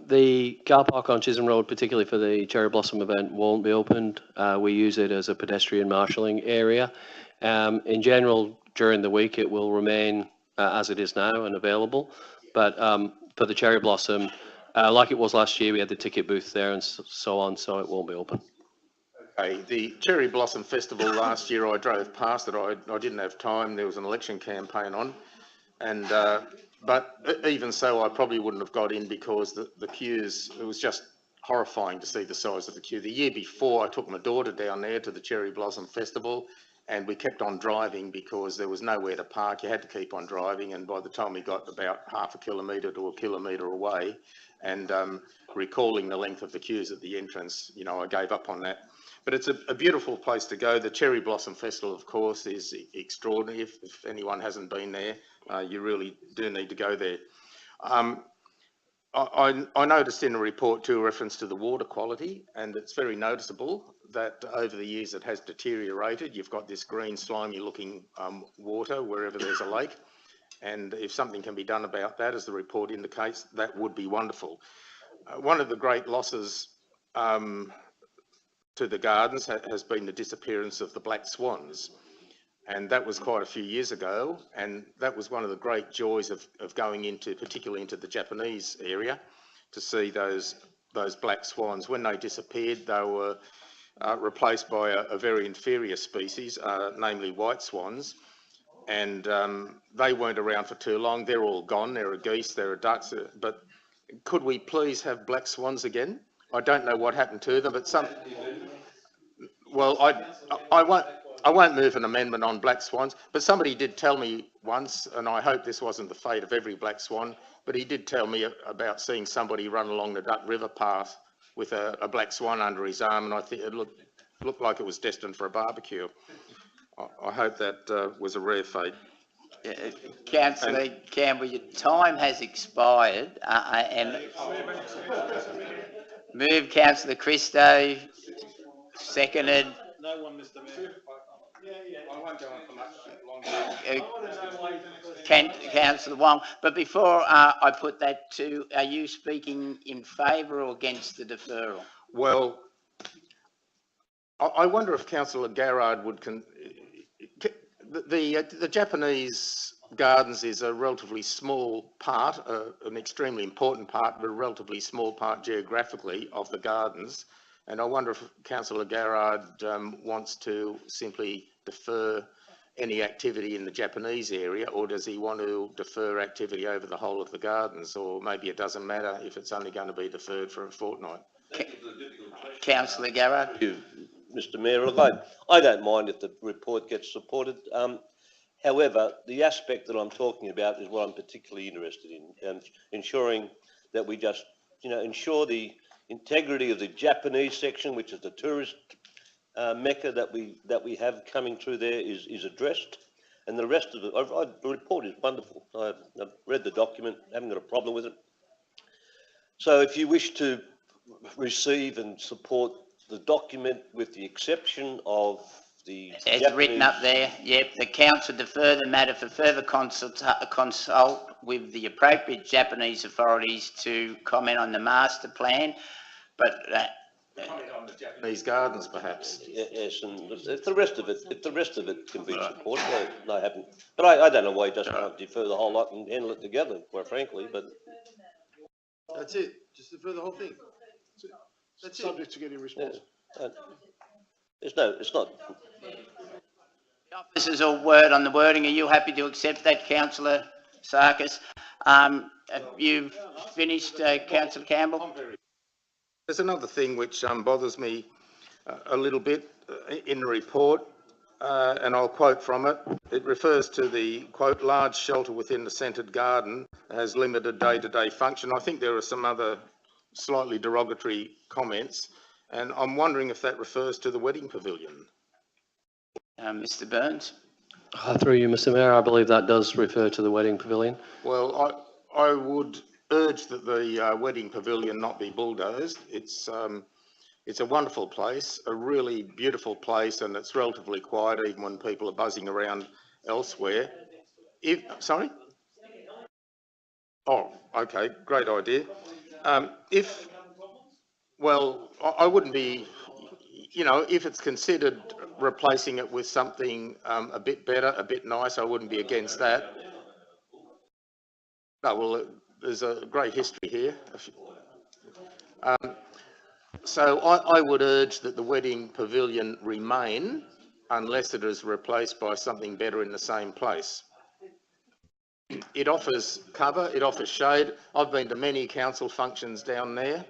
The car park on Chisholm Road, particularly for the Cherry Blossom event, won't be opened. We use it as a pedestrian marshalling area. In general, during the week, it will remain as it is now and available. But for the Cherry Blossom, like it was last year, we had the ticket booth there and so on, so it won't be open. Okay, the Cherry Blossom Festival last year, I drove past it. I didn't have time. There was an election campaign on, and but even so, I probably wouldn't have got in because the queues. It was just horrifying to see the size of the queue. The year before, I took my daughter down there to the Cherry Blossom Festival, and we kept on driving because there was nowhere to park. You had to keep on driving, and by the time we got about half a kilometre to a kilometre away, and recalling the length of the queues at the entrance, you know, I gave up on that. But it's a beautiful place to go. The Cherry Blossom Festival, of course, is extraordinary. If anyone hasn't been there, you really do need to go there. I noticed in a report too a reference to the water quality, and it's very noticeable that over the years it has deteriorated. You've got this green, slimy looking water wherever there's a lake. And if something can be done about that, as the report indicates, that would be wonderful. One of the great losses to the gardens has been the disappearance of the black swans. And that was quite a few years ago. And that was one of the great joys of going into, particularly into the Japanese area, to see those black swans. When they disappeared, they were replaced by a very inferior species, namely white swans. And they weren't around for too long. They're all gone. There are geese, there are ducks. But could we please have black swans again? I don't know what happened to them, but some... Well, I won't move an amendment on black swans, but somebody did tell me once, and I hope this wasn't the fate of every black swan, but he did tell me about seeing somebody run along the Duck River path with a black swan under his arm, and I think it looked like it was destined for a barbecue. I hope that was a rare fate. Councillor Campbell, your time has expired, and move Councillor Christo, seconded. No one, Mr Mayor. I won't go on for much longer. Councillor Wong, but before I put that to, are you speaking in favour or against the deferral? Well, I wonder if Councillor Garrard would... The Japanese gardens is a relatively small part, an extremely important part, but a relatively small part geographically of the gardens. And I wonder if Councillor Garrard wants to simply defer any activity in the Japanese area, or does he want to defer activity over the whole of the gardens, or maybe it doesn't matter if it's only going to be deferred for a fortnight? Councillor Garrard. Thank you, Mr Mayor. Look, I don't mind if the report gets supported. However, the aspect that I'm talking about is what I'm particularly interested in, and ensuring that we just, ensure the integrity of the Japanese section, which is the tourist mecca that we have coming through there, is addressed, and the rest of it. The report is wonderful. I've read the document, haven't got a problem with it. So, if you wish to receive and support the document, with the exception of the It's Japanese... written up there. Yep, the council defer the matter for further consult with the appropriate Japanese authorities to comment on the master plan, but comment on the Japanese gardens, perhaps. Yes, and if the rest of it can be supported, I haven't. But I don't know why you just can't defer the whole lot and handle it together, quite frankly. But that's it. Just defer the whole thing. That's it. Subject to getting a response. It's not. The officers all word on the wording. Are you happy to accept that, Councillor Sarkis? Have you finished, Councillor Campbell? There's another thing which bothers me a little bit in the report, and I'll quote from it. It refers to the, quote, large shelter within the centred garden has limited day-to-day function. I think there are some other slightly derogatory comments, and I'm wondering if that refers to the wedding pavilion. Mr Burns? Through you, Mr Mayor, I believe that does refer to the wedding pavilion. Well, I would urge that the wedding pavilion not be bulldozed. It's a wonderful place, a really beautiful place, and it's relatively quiet even when people are buzzing around elsewhere. Sorry? Oh, okay, great idea. Well, I wouldn't be, if it's considered replacing it with something a bit better, a bit nicer, I wouldn't be against that. No, well, there's a great history here. So I would urge that the wedding pavilion remain unless it is replaced by something better in the same place. It offers cover, it offers shade. I've been to many council functions down there.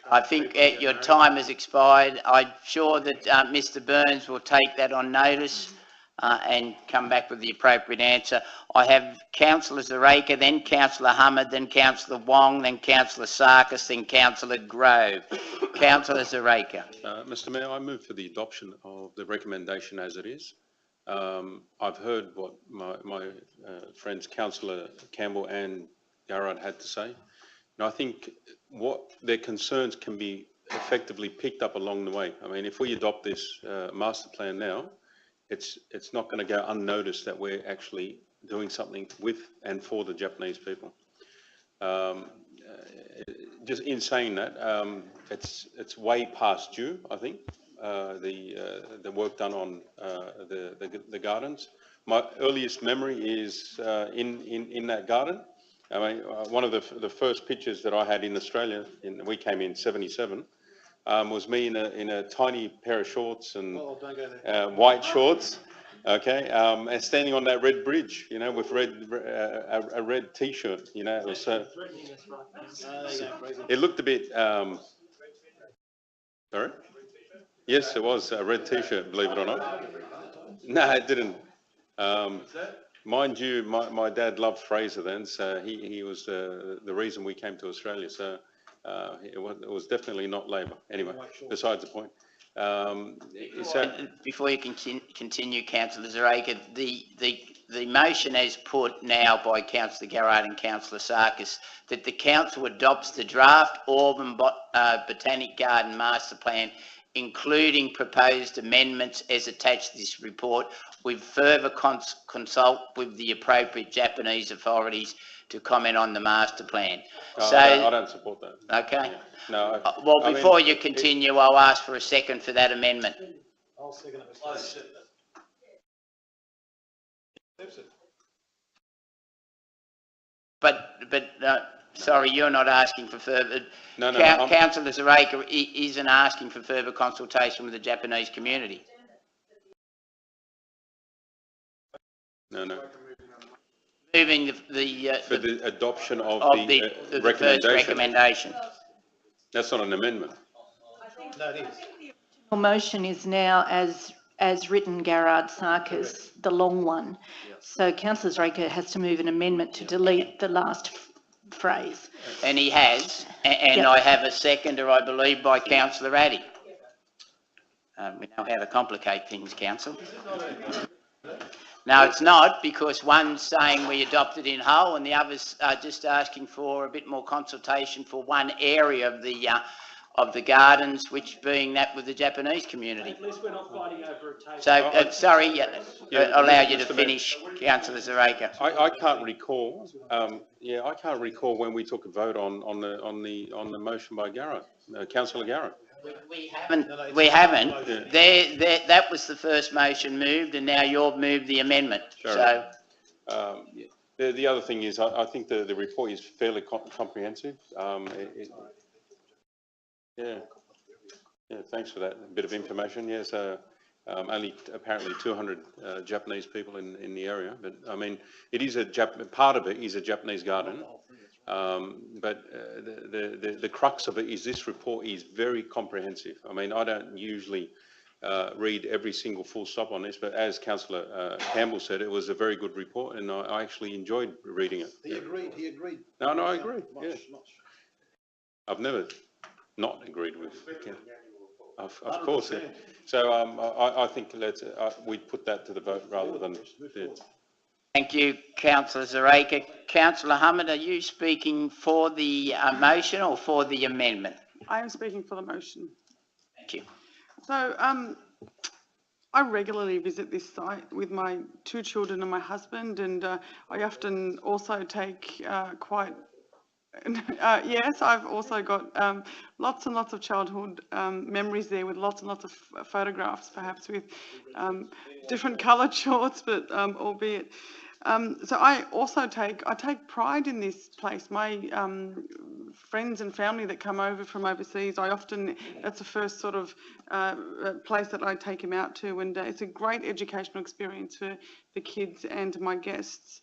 I think your time has expired. I'm sure that Mr Burns will take that on notice and come back with the appropriate answer. I have Councillor Zareka, then Councillor Hammond, then Councillor Wong, then Councillor Sarkis, then Councillor Grove. Councillor Zareka. Mr Mayor, I move for the adoption of the recommendation as it is. I've heard what my friends Councillor Campbell and Garrard had to say. And I think what their concerns can be effectively picked up along the way. I mean, if we adopt this master plan now, it's not going to go unnoticed that we're actually doing something with and for the Japanese people. Just in saying that, it's way past due, I think, the work done on the gardens. My earliest memory is in that garden. I mean, one of the first pictures that I had in Australia, we came in '77, was me in a tiny pair of shorts and white shorts, okay, and standing on that red bridge, you know, with a red T-shirt, you know. It was it looked a bit. Sorry. Yes, it was a red T-shirt, believe it or not. No, it didn't. Mind you, my dad loved Fraser then, so he was the reason we came to Australia. So it was definitely not Labor. Anyway, besides the point. Before you can continue, Councillor Zareka, the motion as put now by Councillor Garrard and Councillor Sarkis that the council adopts the draft Auburn Botanic Garden Master Plan, including proposed amendments as attached to this report, with further consult with the appropriate Japanese authorities to comment on the master plan. I don't support that. Okay. Yeah. No. Well, before you continue, I'll ask for a second for that amendment. I'll second it. But sorry, you're not asking for further. No. Councillor Zareka isn't asking for further consultation with the Japanese community. No. Moving for the adoption of the first recommendation. That's not an amendment. No, it is. Your motion is now as written, Garrard Sarkis, the long one. So Councillor Zareka has to move an amendment to delete the last phrase. And he has, and Yep. I have a seconder, I believe, by Councillor Addy. We know how to complicate things, Council. No, it's not, because one's saying we adopted in whole and the others are just asking for a bit more consultation for one area of the gardens, which being that with the Japanese community. At least we're not fighting over a table. So, sorry, allow you to finish, Councillor Zareka. I can't recall. I can't recall when we took a vote on the motion by Garrett, Councillor Garrett. We haven't. Yeah. That was the first motion moved, and now you've moved the amendment. Sure. So, the other thing is, I think the report is fairly comprehensive. Yeah. Thanks for that bit of information. Yeah. So, only apparently 200 Japanese people in the area, but I mean, it is part of it is a Japanese garden. But the crux of it is this report is very comprehensive. I mean, I don't usually read every single full stop on this, but as Councillor Campbell said, it was a very good report, and I actually enjoyed reading it. He agreed. No, I agree. Yeah. I've never not agreed with. Of course. Yeah. So I think we put that to the vote rather than. Thank you, Councillor Zareka. Councillor Hammond, are you speaking for the motion or for the amendment? I am speaking for the motion. Thank you. So I regularly visit this site with my 2 children and my husband, and I often also take yes, I've also got lots and lots of childhood memories there, with lots and lots of photographs, perhaps with different coloured shorts, but albeit. So I also take pride in this place. My friends and family that come over from overseas, that's the first sort of place that I take them out to, and it's a great educational experience for the kids and my guests.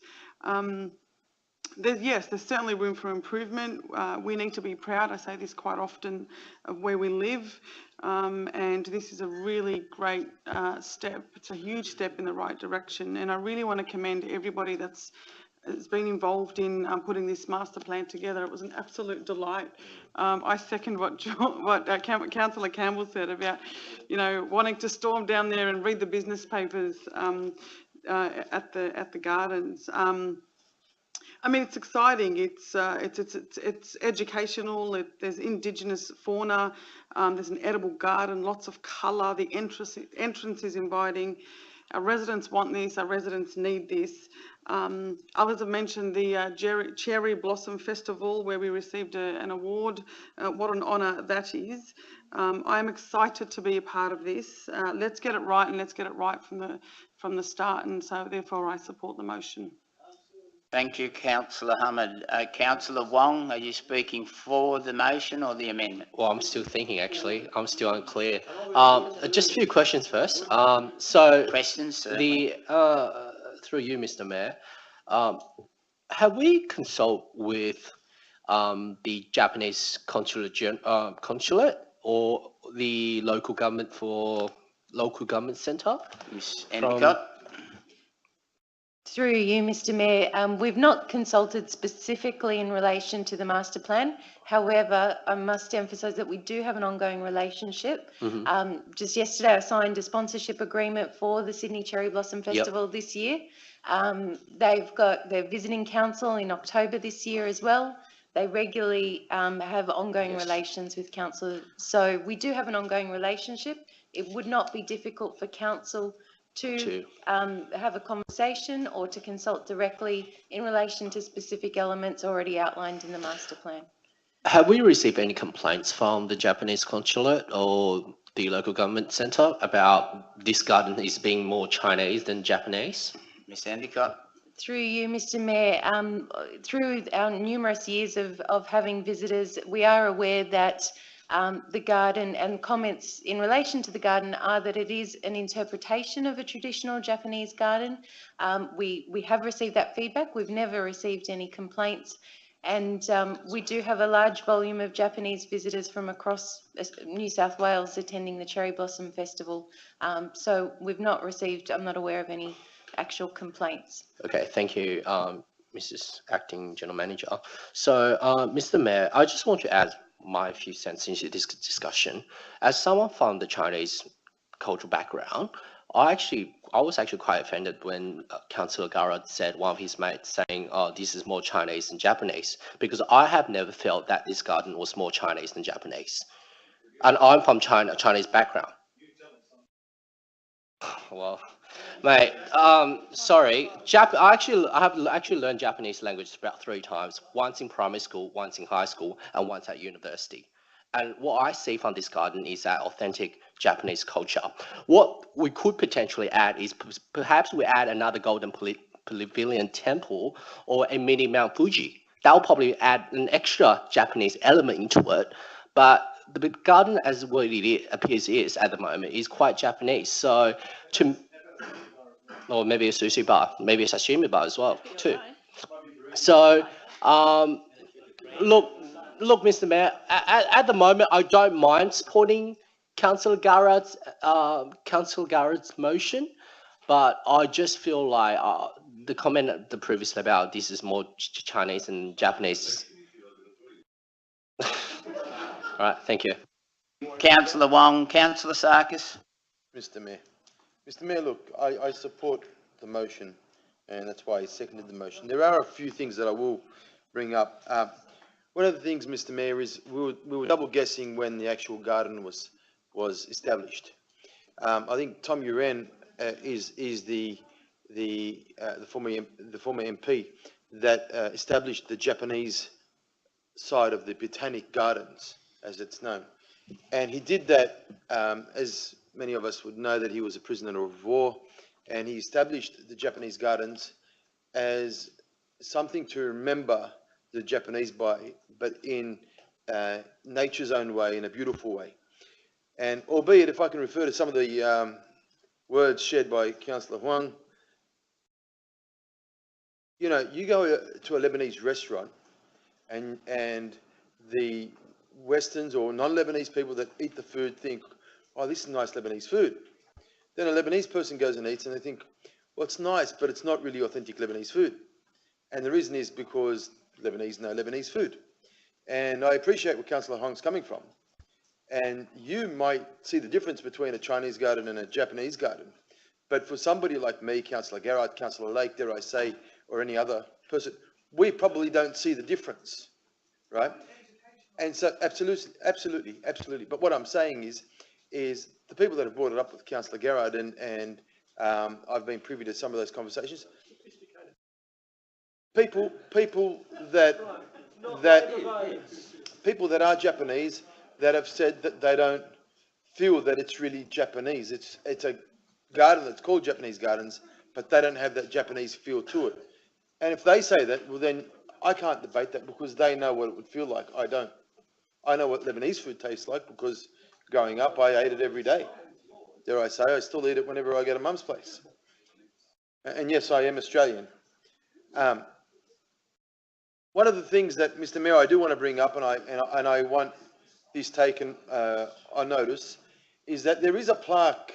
There's certainly room for improvement. We need to be proud, I say this quite often, of where we live, and this is a really great step. It's a huge step in the right direction, and I really want to commend everybody that's been involved in putting this master plan together. It was an absolute delight. I second what Councillor Campbell said about, wanting to storm down there and read the business papers at the gardens. I mean, it's exciting. It's educational. There's indigenous fauna. There's an edible garden, lots of colour. The entrance is inviting. Our residents want this. Our residents need this. Others have mentioned the Cherry Blossom Festival, where we received an award. What an honour that is. I am excited to be a part of this. Let's get it right, and let's get it right from the start. And so, therefore, I support the motion. Thank you, Councillor Hamid. Councillor Wong, are you speaking for the motion or the amendment? Well, I'm still thinking, actually. I'm still unclear. Just a few questions first. Questions, sir? Through you, Mr. Mayor, have we consulted with the Japanese consulate or the local government centre? Ms. Endicott? Through you, Mr. Mayor, we've not consulted specifically in relation to the master plan. However, I must emphasise that we do have an ongoing relationship. Just yesterday, I signed a sponsorship agreement for the Sydney Cherry Blossom Festival this year. They've got their visiting council in October this year as well. They regularly have ongoing relations with council. So we do have an ongoing relationship. It would not be difficult for council to have a conversation or to consult directly in relation to specific elements already outlined in the master plan. Have we received any complaints from the Japanese consulate or the local government centre about this garden is being more Chinese than Japanese? Ms. Endicott? Through you, Mr. Mayor, through our numerous years of having visitors, we are aware that the garden and comments in relation to the garden are that it is an interpretation of a traditional Japanese garden. We have received that feedback. We've never received any complaints. And we do have a large volume of Japanese visitors from across New South Wales attending the Cherry Blossom Festival. So we've not received, I'm not aware of any actual complaints. Okay, thank you, Mrs. Acting General Manager. So, Mr. Mayor, I just want to add my few cents into this discussion. As someone from the Chinese cultural background, I was actually quite offended when Councillor Garrett said, one of his mates saying, oh, this is more Chinese than Japanese, because I have never felt that this garden was more Chinese than Japanese. And I'm from Chinese background. Well, mate, sorry. I have actually learned Japanese language about 3 times, once in primary school, once in high school, and once at university. And what I see from this garden is that authentic Japanese culture. What we could potentially add is perhaps we add another Golden Pavilion temple or a mini Mount Fuji. That will probably add an extra Japanese element into it. But the garden, as what it appears is at the moment, is quite Japanese. So, or maybe a sushi bar, maybe a sashimi bar as well, too. So, look, Mr. Mayor, at the moment, I don't mind supporting Councillor Garrett's motion, but I just feel like the comment previously about this is more Chinese and Japanese. All right, thank you. Councillor Wong, Councillor Sarkis. Mr. Mayor, look, I support the motion, and that's why I seconded the motion. There are a few things that I will bring up. One of the things, Mr. Mayor, is we were double guessing when the actual garden was established. I think Tom Uren is the former MP that established the Japanese side of the Botanic Gardens, as it's known. And he did that, as many of us would know, that he was a prisoner of war, and he established the Japanese gardens as something to remember the Japanese by, but in nature's own way, in a beautiful way. And albeit, if I can refer to some of the words shared by Councillor Huang, you know, you go to a Lebanese restaurant and the Westerns or non-Lebanese people that eat the food think, oh, this is nice Lebanese food. Then a Lebanese person goes and eats and they think, well, it's nice, but it's not really authentic Lebanese food. And the reason is because Lebanese know Lebanese food. And I appreciate where Councillor Huang's coming from. And you might see the difference between a Chinese garden and a Japanese garden. But for somebody like me, Councillor Garrett, Councillor Lake, dare I say, or any other person, we probably don't see the difference, right? And so absolutely. But what I'm saying is the people that have brought it up with Councillor Garrard and I've been privy to some of those conversations. People that are Japanese that have said that they don't feel that it's really Japanese. It's a garden that's called Japanese Gardens, but they don't have that Japanese feel to it. And if they say that, well then I can't debate that because they know what it would feel like. I don't. I know what Lebanese food tastes like because growing up I ate it every day. Dare I say, I still eat it whenever I go to Mum's place. And yes, I am Australian. One of the things that, Mr. Mayor, I do want to bring up, and I want this taken on notice, is that there is a plaque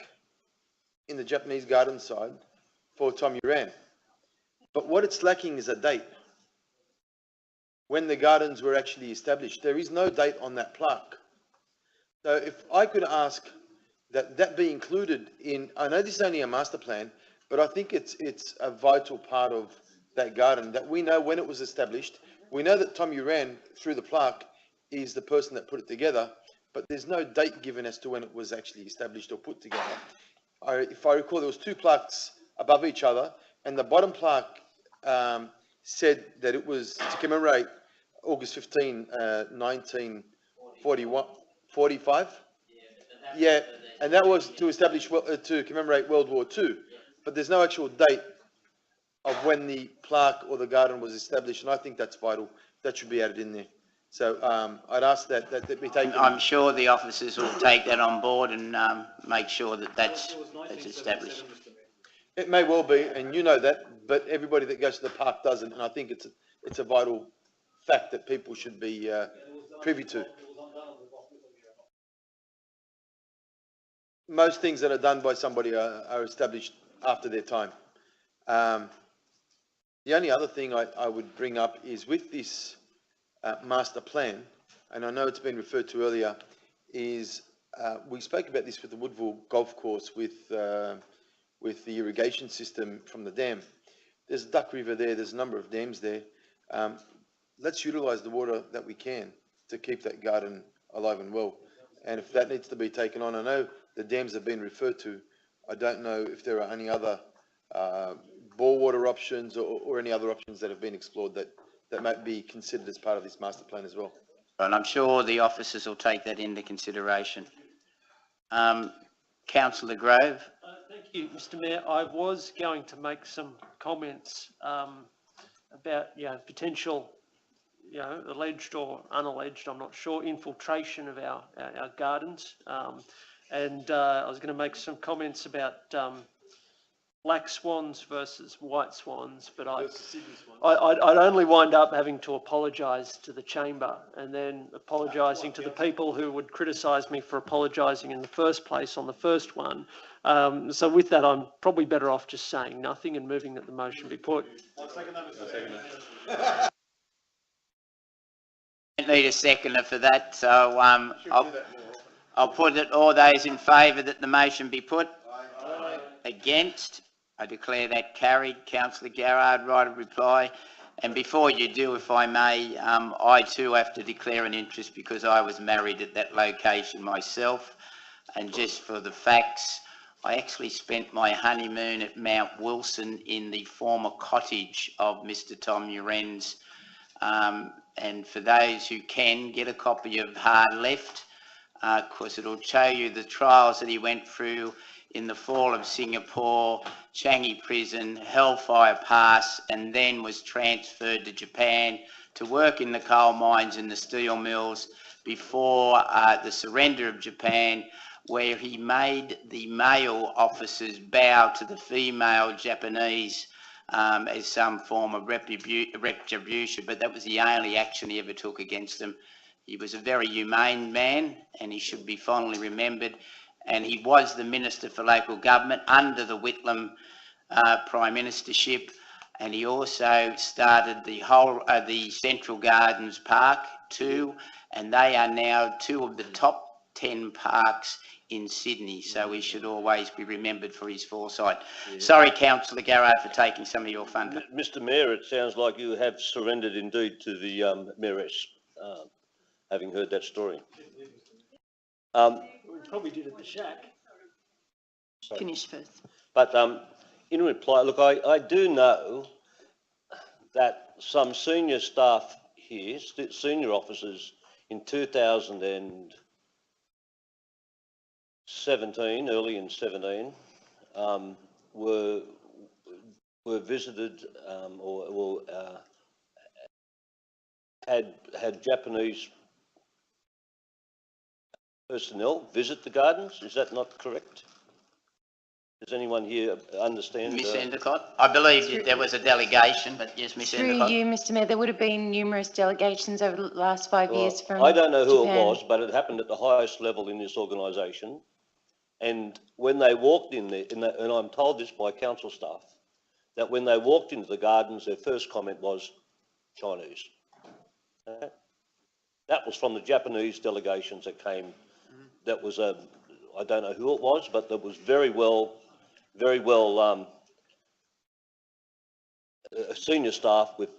in the Japanese garden side for Tom Uran, but what it's lacking is a date. When the gardens were actually established, there is no date on that plaque. So if I could ask that be included in, I know this is only a master plan, but I think it's a vital part of that garden, that we know when it was established. We know that Tom Uran, through the plaque, is the person that put it together, but there's no date given as to when it was actually established or put together. If I recall, there was two plaques above each other, and the bottom plaque said that it was to commemorate August 15, 1945. Yeah, and that was to establish, to commemorate World War II, but there's no actual date of when the plaque or the garden was established, and I think that's vital. That should be added in there. So I'd ask that be taken. I'm sure the officers will take that on board and make sure that that's established. It may well be, and you know that, but everybody that goes to the park doesn't, and I think it's a vital fact that people should be privy to. Most things that are done by somebody are established after their time. The only other thing I would bring up is with this master plan, and I know it's been referred to earlier, is we spoke about this with the Woodville Golf Course with the irrigation system from the dam. There's a Duck River there, there's a number of dams there. Let's utilise the water that we can to keep that garden alive and well. And if that needs to be taken on, I know the dams have been referred to. I don't know if there are any other bore water options or any other options that have been explored that might be considered as part of this master plan as well. And I'm sure the officers will take that into consideration. Councillor Grove. Thank you, Mr. Mayor. I was going to make some comments about potential, alleged or unalleged, I'm not sure, infiltration of our gardens, and I was going to make some comments about black swans versus white swans, but I'd only wind up having to apologise to the chamber and then apologising to the people who would criticise me for apologising in the first place on the first one. So with that, I'm probably better off just saying nothing and moving that the motion be put. I need a seconder for that, so I'll put it. All those in favour that the motion be put? Aye. Against? I declare that carried. Councillor Garrard, right of reply. And before you do, if I may, I too have to declare an interest because I was married at that location myself. And just for the facts, I actually spent my honeymoon at Mount Wilson in the former cottage of Mr. Tom Uren's. And for those who can, get a copy of Hard Left, because it'll show you the trials that he went through in the fall of Singapore, Changi Prison, Hellfire Pass, and then was transferred to Japan to work in the coal mines and the steel mills before the surrender of Japan, where he made the male officers bow to the female Japanese as some form of retribution, but that was the only action he ever took against them. He was a very humane man and he should be fondly remembered. And he was the Minister for Local Government under the Whitlam Prime Ministership, and he also started the Central Gardens Park too, and they are now two of the top 10 parks in Sydney, so we should always be remembered for his foresight. Sorry, Councillor Garrard, for taking some of your thunder. Mr Mayor, it sounds like you have surrendered indeed to the Mayoress, having heard that story. We probably did at the shack. Finish first. But in reply, look, I do know that some senior staff here, senior officers in 2017, early in 17, were visited or had Japanese personnel visit the gardens. Is that not correct? Does anyone here understand? Miss Endicott? I believe there was a delegation, but yes, Miss Through Endicott. you, Mr Mayor, there would have been numerous delegations over the last 5 years from I don't know who Japan. it was, but it happened at the highest level in this organisation. And when they walked in there, and I'm told this by council staff, that when they walked into the gardens, their first comment was Chinese. Okay? That was from the Japanese delegations that came. That was I don't know who it was, but that was very well senior staff with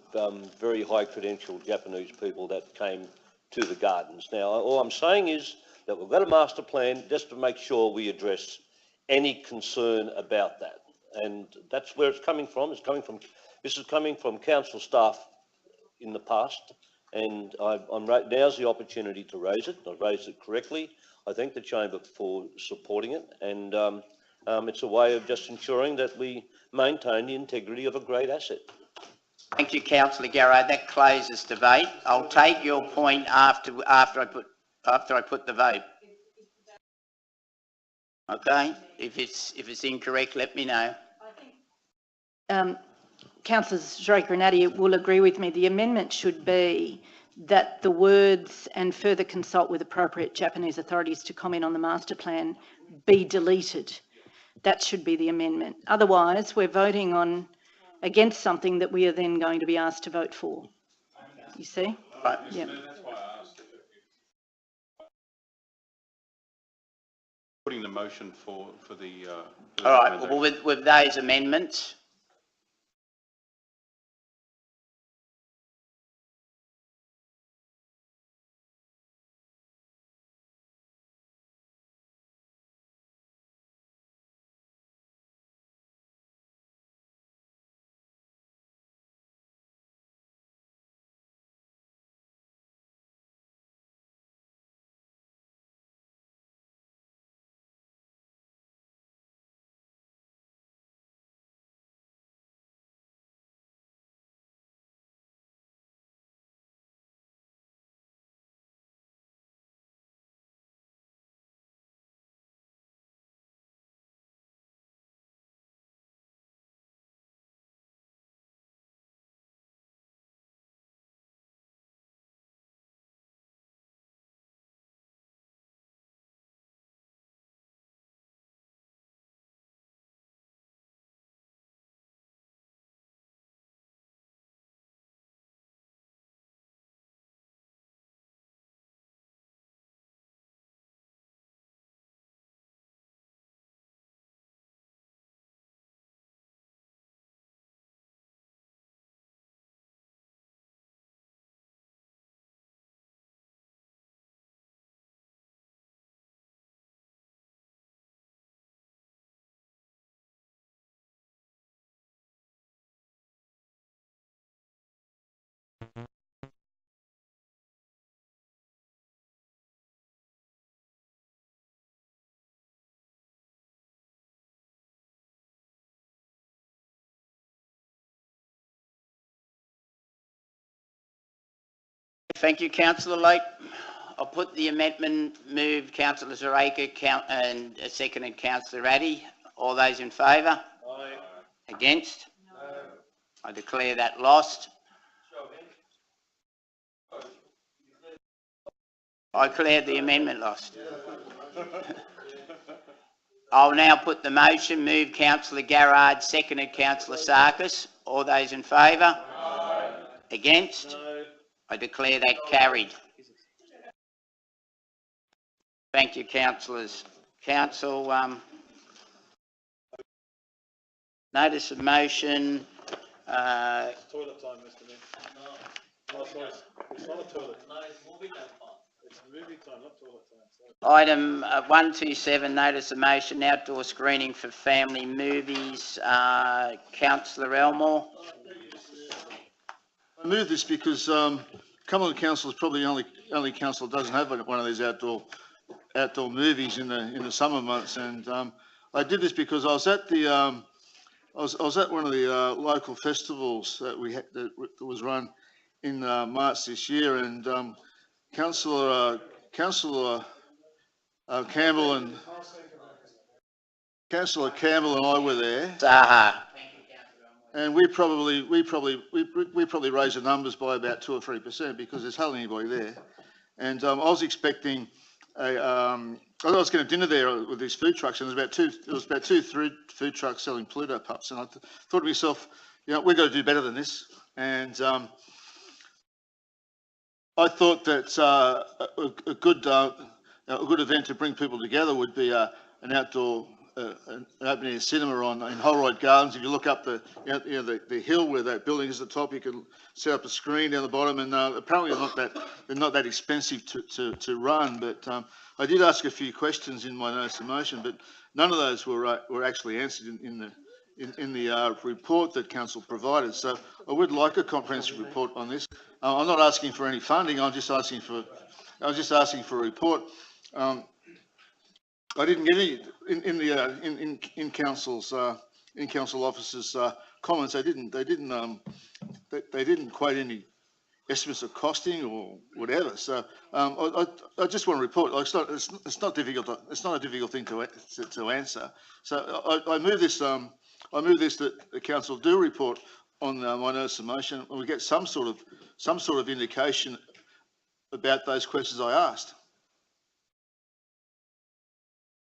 very high credentialed Japanese people that came to the gardens. Now, all I'm saying is that we've got a master plan just to make sure we address any concern about that. And that's where it's coming from. This is coming from council staff in the past, and now's the opportunity to raise it. I've raised it correctly. I thank the chamber for supporting it, and it's a way of just ensuring that we maintain the integrity of a great asset. Thank you, Councillor Garrard. That closes debate. I'll take your point after I put the vote. Okay. If it's incorrect, let me know. Councillor Sri-Granati will agree with me. The amendment should be that the words "and further consult with appropriate Japanese authorities to comment on the master plan" be deleted. That should be the amendment. Otherwise, we're voting against something that we are then going to be asked to vote for. You see? Right. Yeah. Putting the motion for the. All right. Well, with those amendments. Thank you, Councillor Lake. I'll put the amendment moved, Councillor Zareka, and seconded Councillor Addy. All those in favour? Aye. Against? No. I declare that lost. I declare the amendment lost. I'll now put the motion, moved Councillor Garrard, seconded Councillor Sarkis. All those in favour? Aye. Against? No. I declare that carried. Thank you, councillors. Council, notice of motion, Toilet time, Mr. Mayor. No, sorry, it's not a toilet. No, it's movie time. It's movie time, not toilet time. Sorry. item 127, notice of motion, outdoor screening for family movies. Councillor Elmore. I move this because Cumberland Council is probably the only council that doesn't have one of these outdoor movies in the summer months, and I did this because I was at the I was at one of the local festivals that that was run in March this year, and Councillor Campbell and I were there. And we probably raised the numbers by about 2 or 3% because there's hardly anybody there. And I was expecting I was going to dinner there with these food trucks, and there was about two food trucks selling Pluto pups, and I thought to myself, you know, we've got to do better than this. And I thought that a good event to bring people together would be an outdoor an open air cinema in Holroyd Gardens. If you look up the hill where that building is at the top, you can set up a screen down the bottom, and apparently they're not that expensive to run. But I did ask a few questions in my notice of motion, but none of those were actually answered in the report that council provided. So I would like a comprehensive report on this. I'm not asking for any funding. I'm just asking for a report. I didn't get any in council officers' comments. They didn't quote any estimates of costing or whatever. So I just want to report. Like, it's not difficult. It's not a difficult thing to answer. So I move this. I move this that the council do report on my notice of motion, and we get some sort of indication about those questions I asked.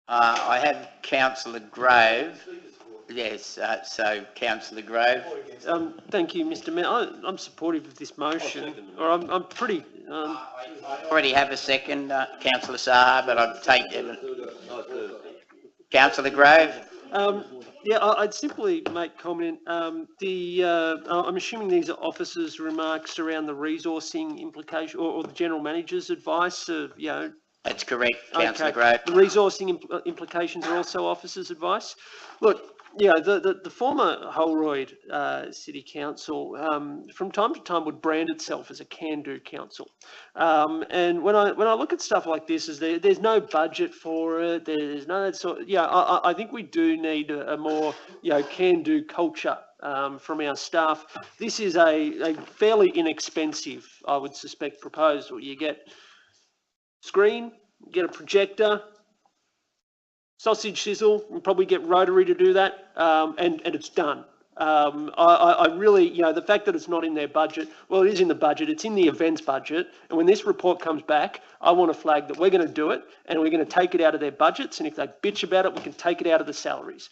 I have Councillor Grove. Yes, so Councillor Grove. Thank you, Mr. Mayor. I'm supportive of this motion, or I'm pretty. Already have a second, Councillor Saha, but I'll take it. Councillor Grove. Yeah, I'd simply make comment. I'm assuming these are officers' remarks around the resourcing implication, or the general manager's advice. That's correct, Councillor Grove. The resourcing implications are also officers' advice. Look, the former Holroyd City Council from time to time would brand itself as a can-do council, and when I look at stuff like this, there's no budget for it. There's no sort. I think we do need a more can-do culture from our staff. This is a fairly inexpensive, I would suspect, proposal. You get screen, get a projector, sausage sizzle, and probably get Rotary to do that, and it's done. I really, the fact that it's not in their budget, well, it is in the budget, it's in the events budget, and when this report comes back, I want to flag that we're going to do it, and we're going to take it out of their budgets, and if they bitch about it, we can take it out of the salaries.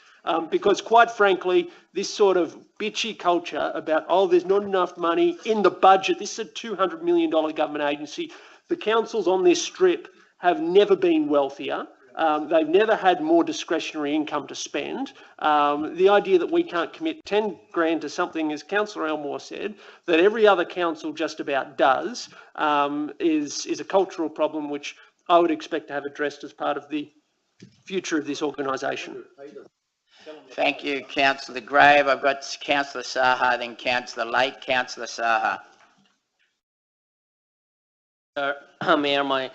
Because quite frankly, this sort of bitchy culture about, oh, there's not enough money in the budget, this is a $200 million government agency. The councils on this strip have never been wealthier. They've never had more discretionary income to spend. The idea that we can't commit 10 grand to something, as Councillor Elmore said, that every other council just about does, is a cultural problem which I would expect to have addressed as part of the future of this organisation. Thank you, Councillor Grave. I've got Councillor Saha, then Councillor Lake. Councillor Saha. Mayor, my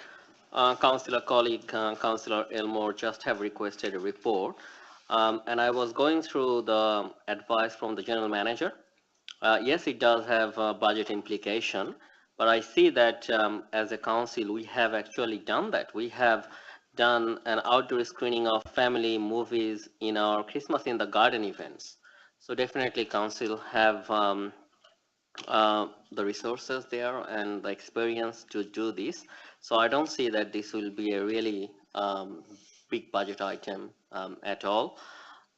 councillor colleague, Councillor Elmore, just have requested a report, and I was going through the advice from the general manager. Yes, it does have a budget implication, but I see that as a council, we have actually done that. We have done an outdoor screening of family movies in our Christmas in the Garden events. So definitely council have the resources there and the experience to do this. So I don't see that this will be a really big budget item at all.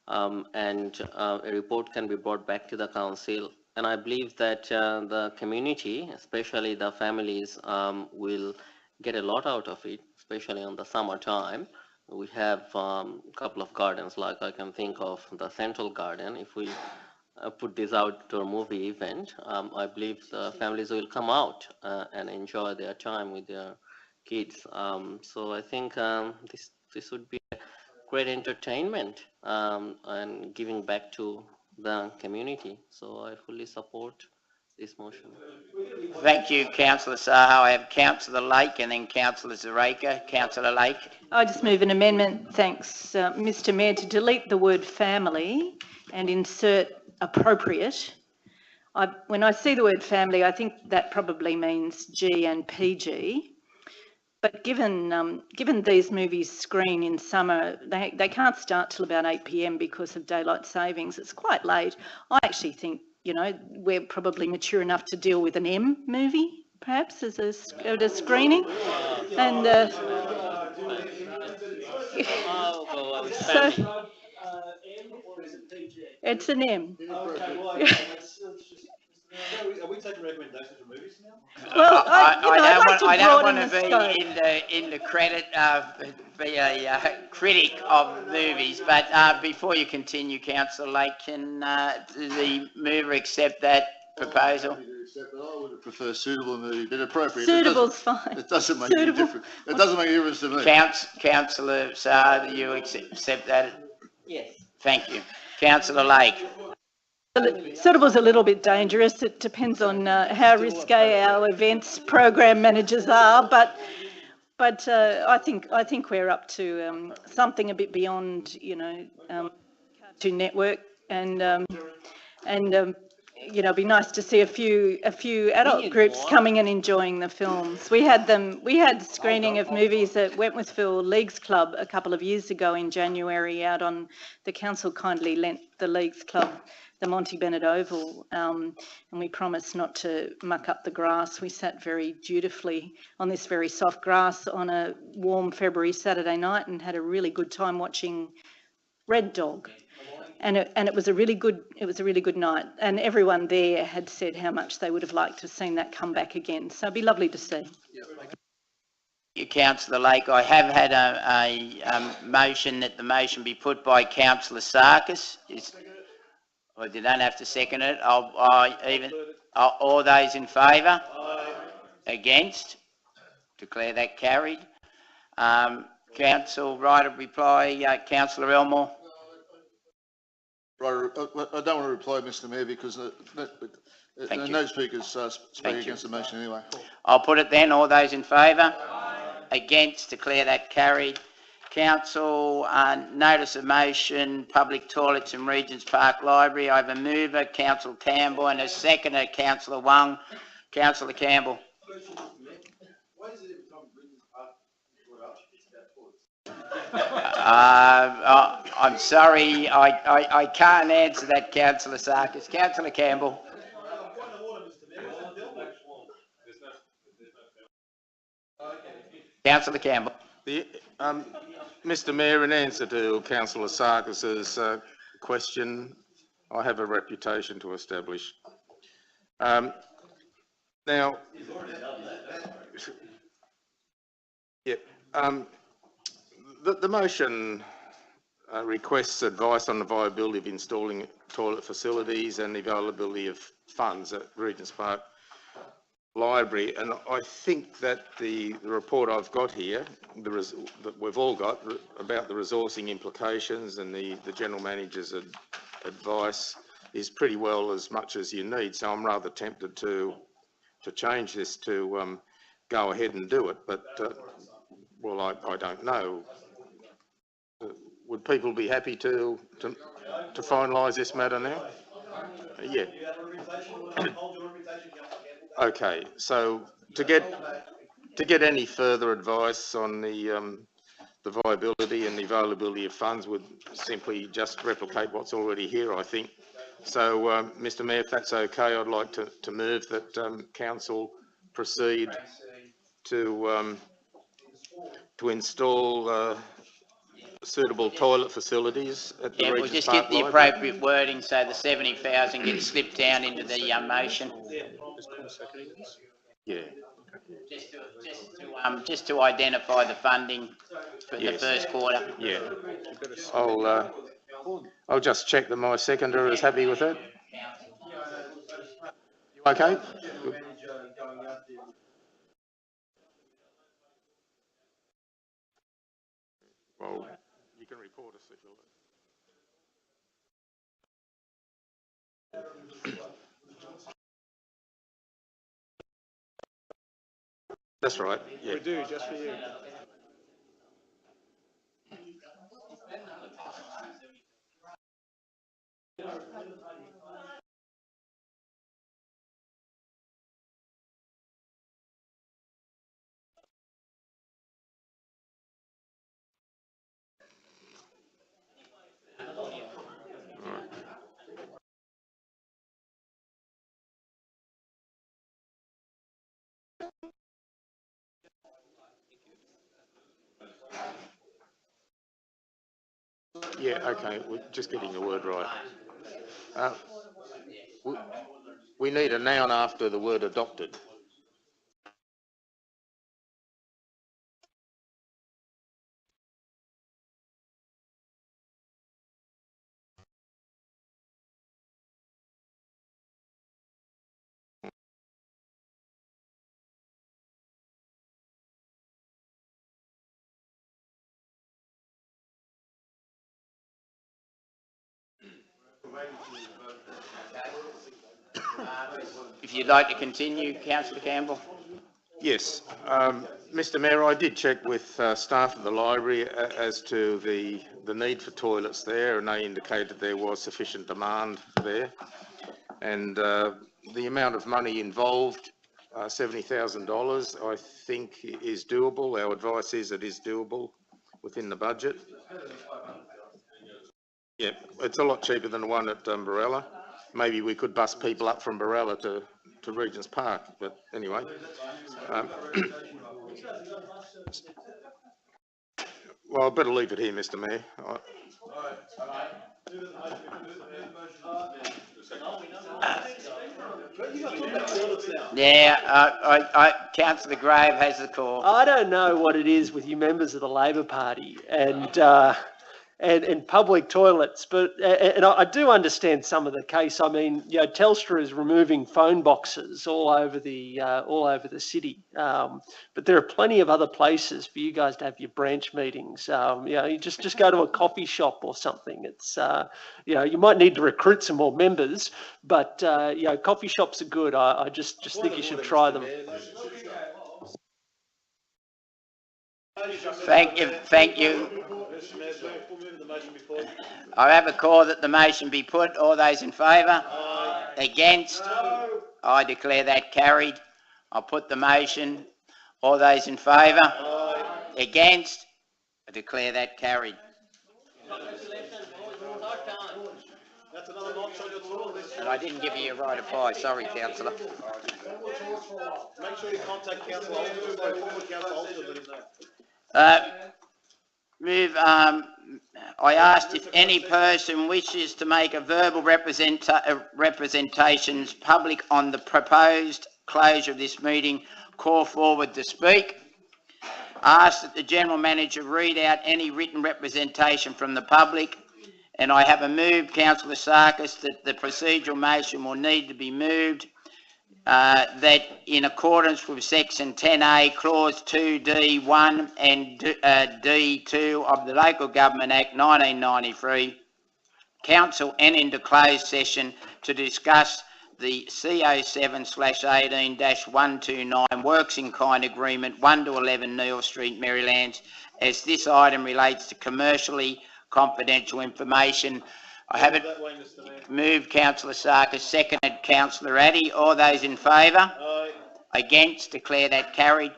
And a report can be brought back to the council. And I believe that the community, especially the families, will get a lot out of it, especially on the summertime we have a couple of gardens, like I can think of the Central Garden. If we put this outdoor movie event, I believe the families will come out and enjoy their time with their kids. So I think this would be great entertainment and giving back to the community. So I fully support this motion. Thank you, Councillor Saho. I have Councillor Lake and then Councillor Zareka. Councillor Lake. I just move an amendment, thanks, Mr Mayor, to delete the word family and insert appropriate. When I see the word family, I think that probably means G and PG. But given these movies screen in summer, they can't start till about 8 p.m. because of daylight savings. It's quite late. I actually think, you know, we're probably mature enough to deal with an M movie, perhaps, as a screening. And so it's an M. Are we taking recommendations from movies now? Well, I don't want to be in the credit be a critic of movies, but before you continue, Councillor Lake, can the mover accept that proposal? I would prefer suitable movie, but appropriate. Suitable's fine. It doesn't make any difference. It doesn't make any difference to me. Councillor Saar, do you accept that? Yes. Thank you. Councillor Lake. Suitable's a little bit dangerous. It depends on how risque our events program managers are, but I think we're up to something a bit beyond, you know, Cartoon Network, and you know, it'd be nice to see a few adult groups coming and enjoying the films. We had screening of movies at Wentworthville Leagues Club a couple of years ago in January. Out on the council kindly lent the Leagues Club the Monty Bennett Oval, and we promised not to muck up the grass. We sat very dutifully on this very soft grass on a warm February Saturday night and had a really good time watching Red Dog. And it was a really good night, and everyone there had said how much they would have liked to have seen that come back again. So it'd be lovely to see. Thank you, Councillor Lake. I have had a motion that the motion be put by Councillor Sarkis. Well, you don't have to second it. All those in favour? Against? Declare that carried. Council, right of reply, Councillor Elmore. Right, I don't want to reply, Mr Mayor, because no speakers speak against the motion anyway. I'll put it then. All those in favour? Against? Declare that carried. Council, notice of motion, public toilets in Regents Park Library. I have a mover, Councillor Campbell, and a seconder, Councillor Wang. Councillor Campbell. I'm sorry, I can't answer that, Councillor Sarkis. Councillor Campbell. Councillor Campbell. Mr Mayor, in answer to Councillor Sarkis's question, I have a reputation to establish. Now, yeah, the motion requests advice on the viability of installing toilet facilities and the availability of funds at Regents Park Library, and I think that the report I've got here, that we've all got about the resourcing implications and the General Manager's advice is pretty well as much as you need, so I'm rather tempted to change this to go ahead and do it, but well, I don't know. Would people be happy to finalise this matter now? Yeah. Okay, so to get any further advice on the viability and the availability of funds would simply just replicate what's already here, I think. So, Mr Mayor, if that's okay, I'd like to move that Council proceed to install suitable toilet facilities at the we'll Regents just Park get the Library. appropriate wording so the 70,000 gets slipped down into the motion. Yeah. Just to identify the funding for the first quarter. Yeah. I'll just check that my seconder is happy with it. You okay? Well, you can report us if you like. That's right. Yeah. We do, just for you. Yeah, okay, we're just getting the word right. We need a noun after the word adopted. If you'd like to continue, Councillor Campbell. Yes, Mr Mayor, I did check with staff at the library as to the need for toilets there, and they indicated there was sufficient demand there. And the amount of money involved, $70,000, I think is doable. Our advice is it is doable within the budget. Yeah, it's a lot cheaper than the one at Barella. Maybe we could bus people up from Barella to Regent's Park, but anyway. Well, I better leave it here, Mr Mayor. Yeah, Councillor Grave has the call. I don't know what it is with you members of the Labor Party and public toilets, but and I do understand some of the case. I mean, you know, Telstra is removing phone boxes all over the city, but there are plenty of other places for you guys to have your branch meetings. You know, you just go to a coffee shop or something. It's you know, you might need to recruit some more members, but you know, coffee shops are good. I just think you should try them. Thank you. I have a call that the motion be put. All those in favour? Against? I declare that carried. I'll put the motion. All those in favour? Against? I declare that carried. And I didn't give you a right of reply. Sorry, Councillor. Make sure you contact Councillor I asked if any person wishes to make a verbal representations public on the proposed closure of this meeting, call forward to speak. Asked that the General Manager read out any written representation from the public, and I have a move, Councillor Sarkis, that the procedural motion will need to be moved that in accordance with section 10A clause 2D1 and D2 of the Local Government Act 1993, Council enter into closed session to discuss the CO7/18-129 Works in Kind Agreement 1 to 11 Neil Street, Maryland, as this item relates to commercially confidential information. I have it moved, Councillor Sarkis, seconded Councillor Addy. All those in favour? Against? Declare that carried.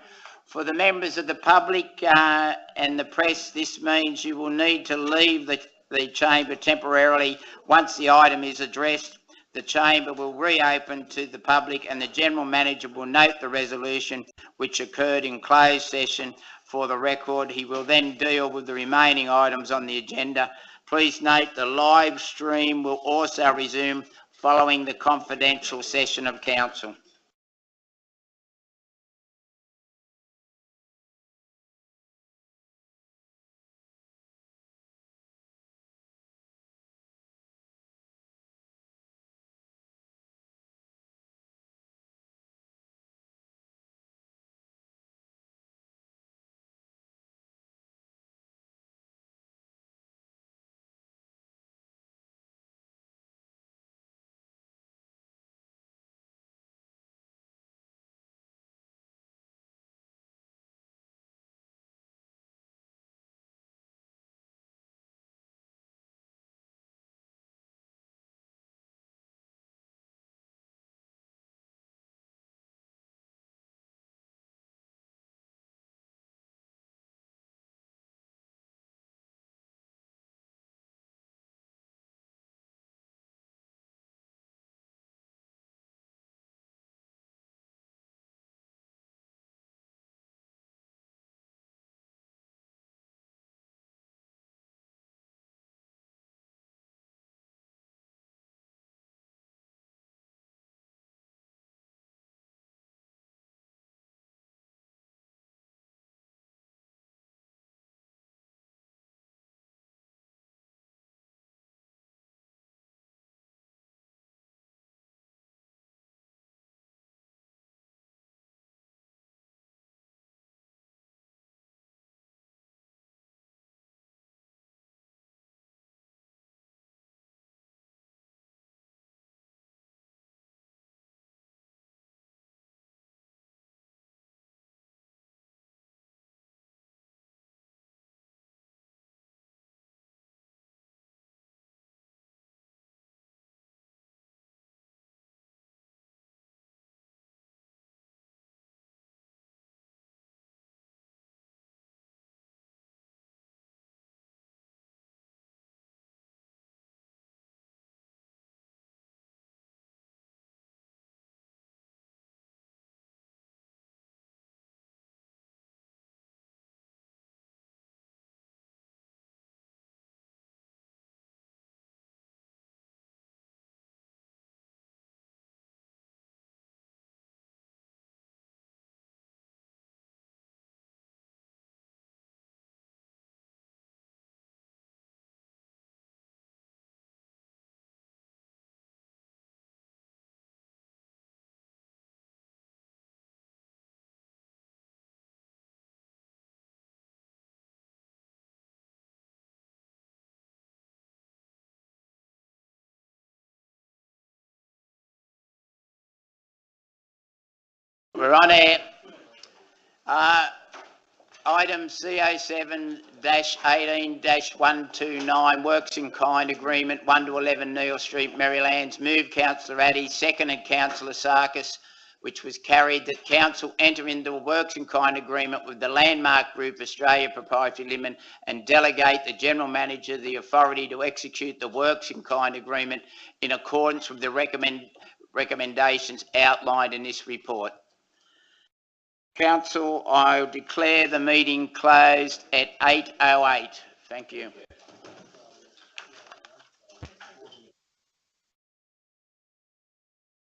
For the members of the public and the press, this means you will need to leave the chamber temporarily. Once the item is addressed, the chamber will reopen to the public and the General Manager will note the resolution which occurred in closed session for the record. He will then deal with the remaining items on the agenda. Please note the live stream will also resume following the confidential session of Council. We're on air. Item CO7-18-129, Works in Kind Agreement, 1 to 11 Neil Street, Merrylands. Moved Councillor Addy, seconded Councillor Sarkis, which was carried that Council enter into a Works in Kind Agreement with the Landmark Group Australia Proprietary Limited and delegate the General Manager the authority to execute the Works in Kind Agreement in accordance with the recommendations outlined in this report. Council, I declare the meeting closed at 8:08. Thank you.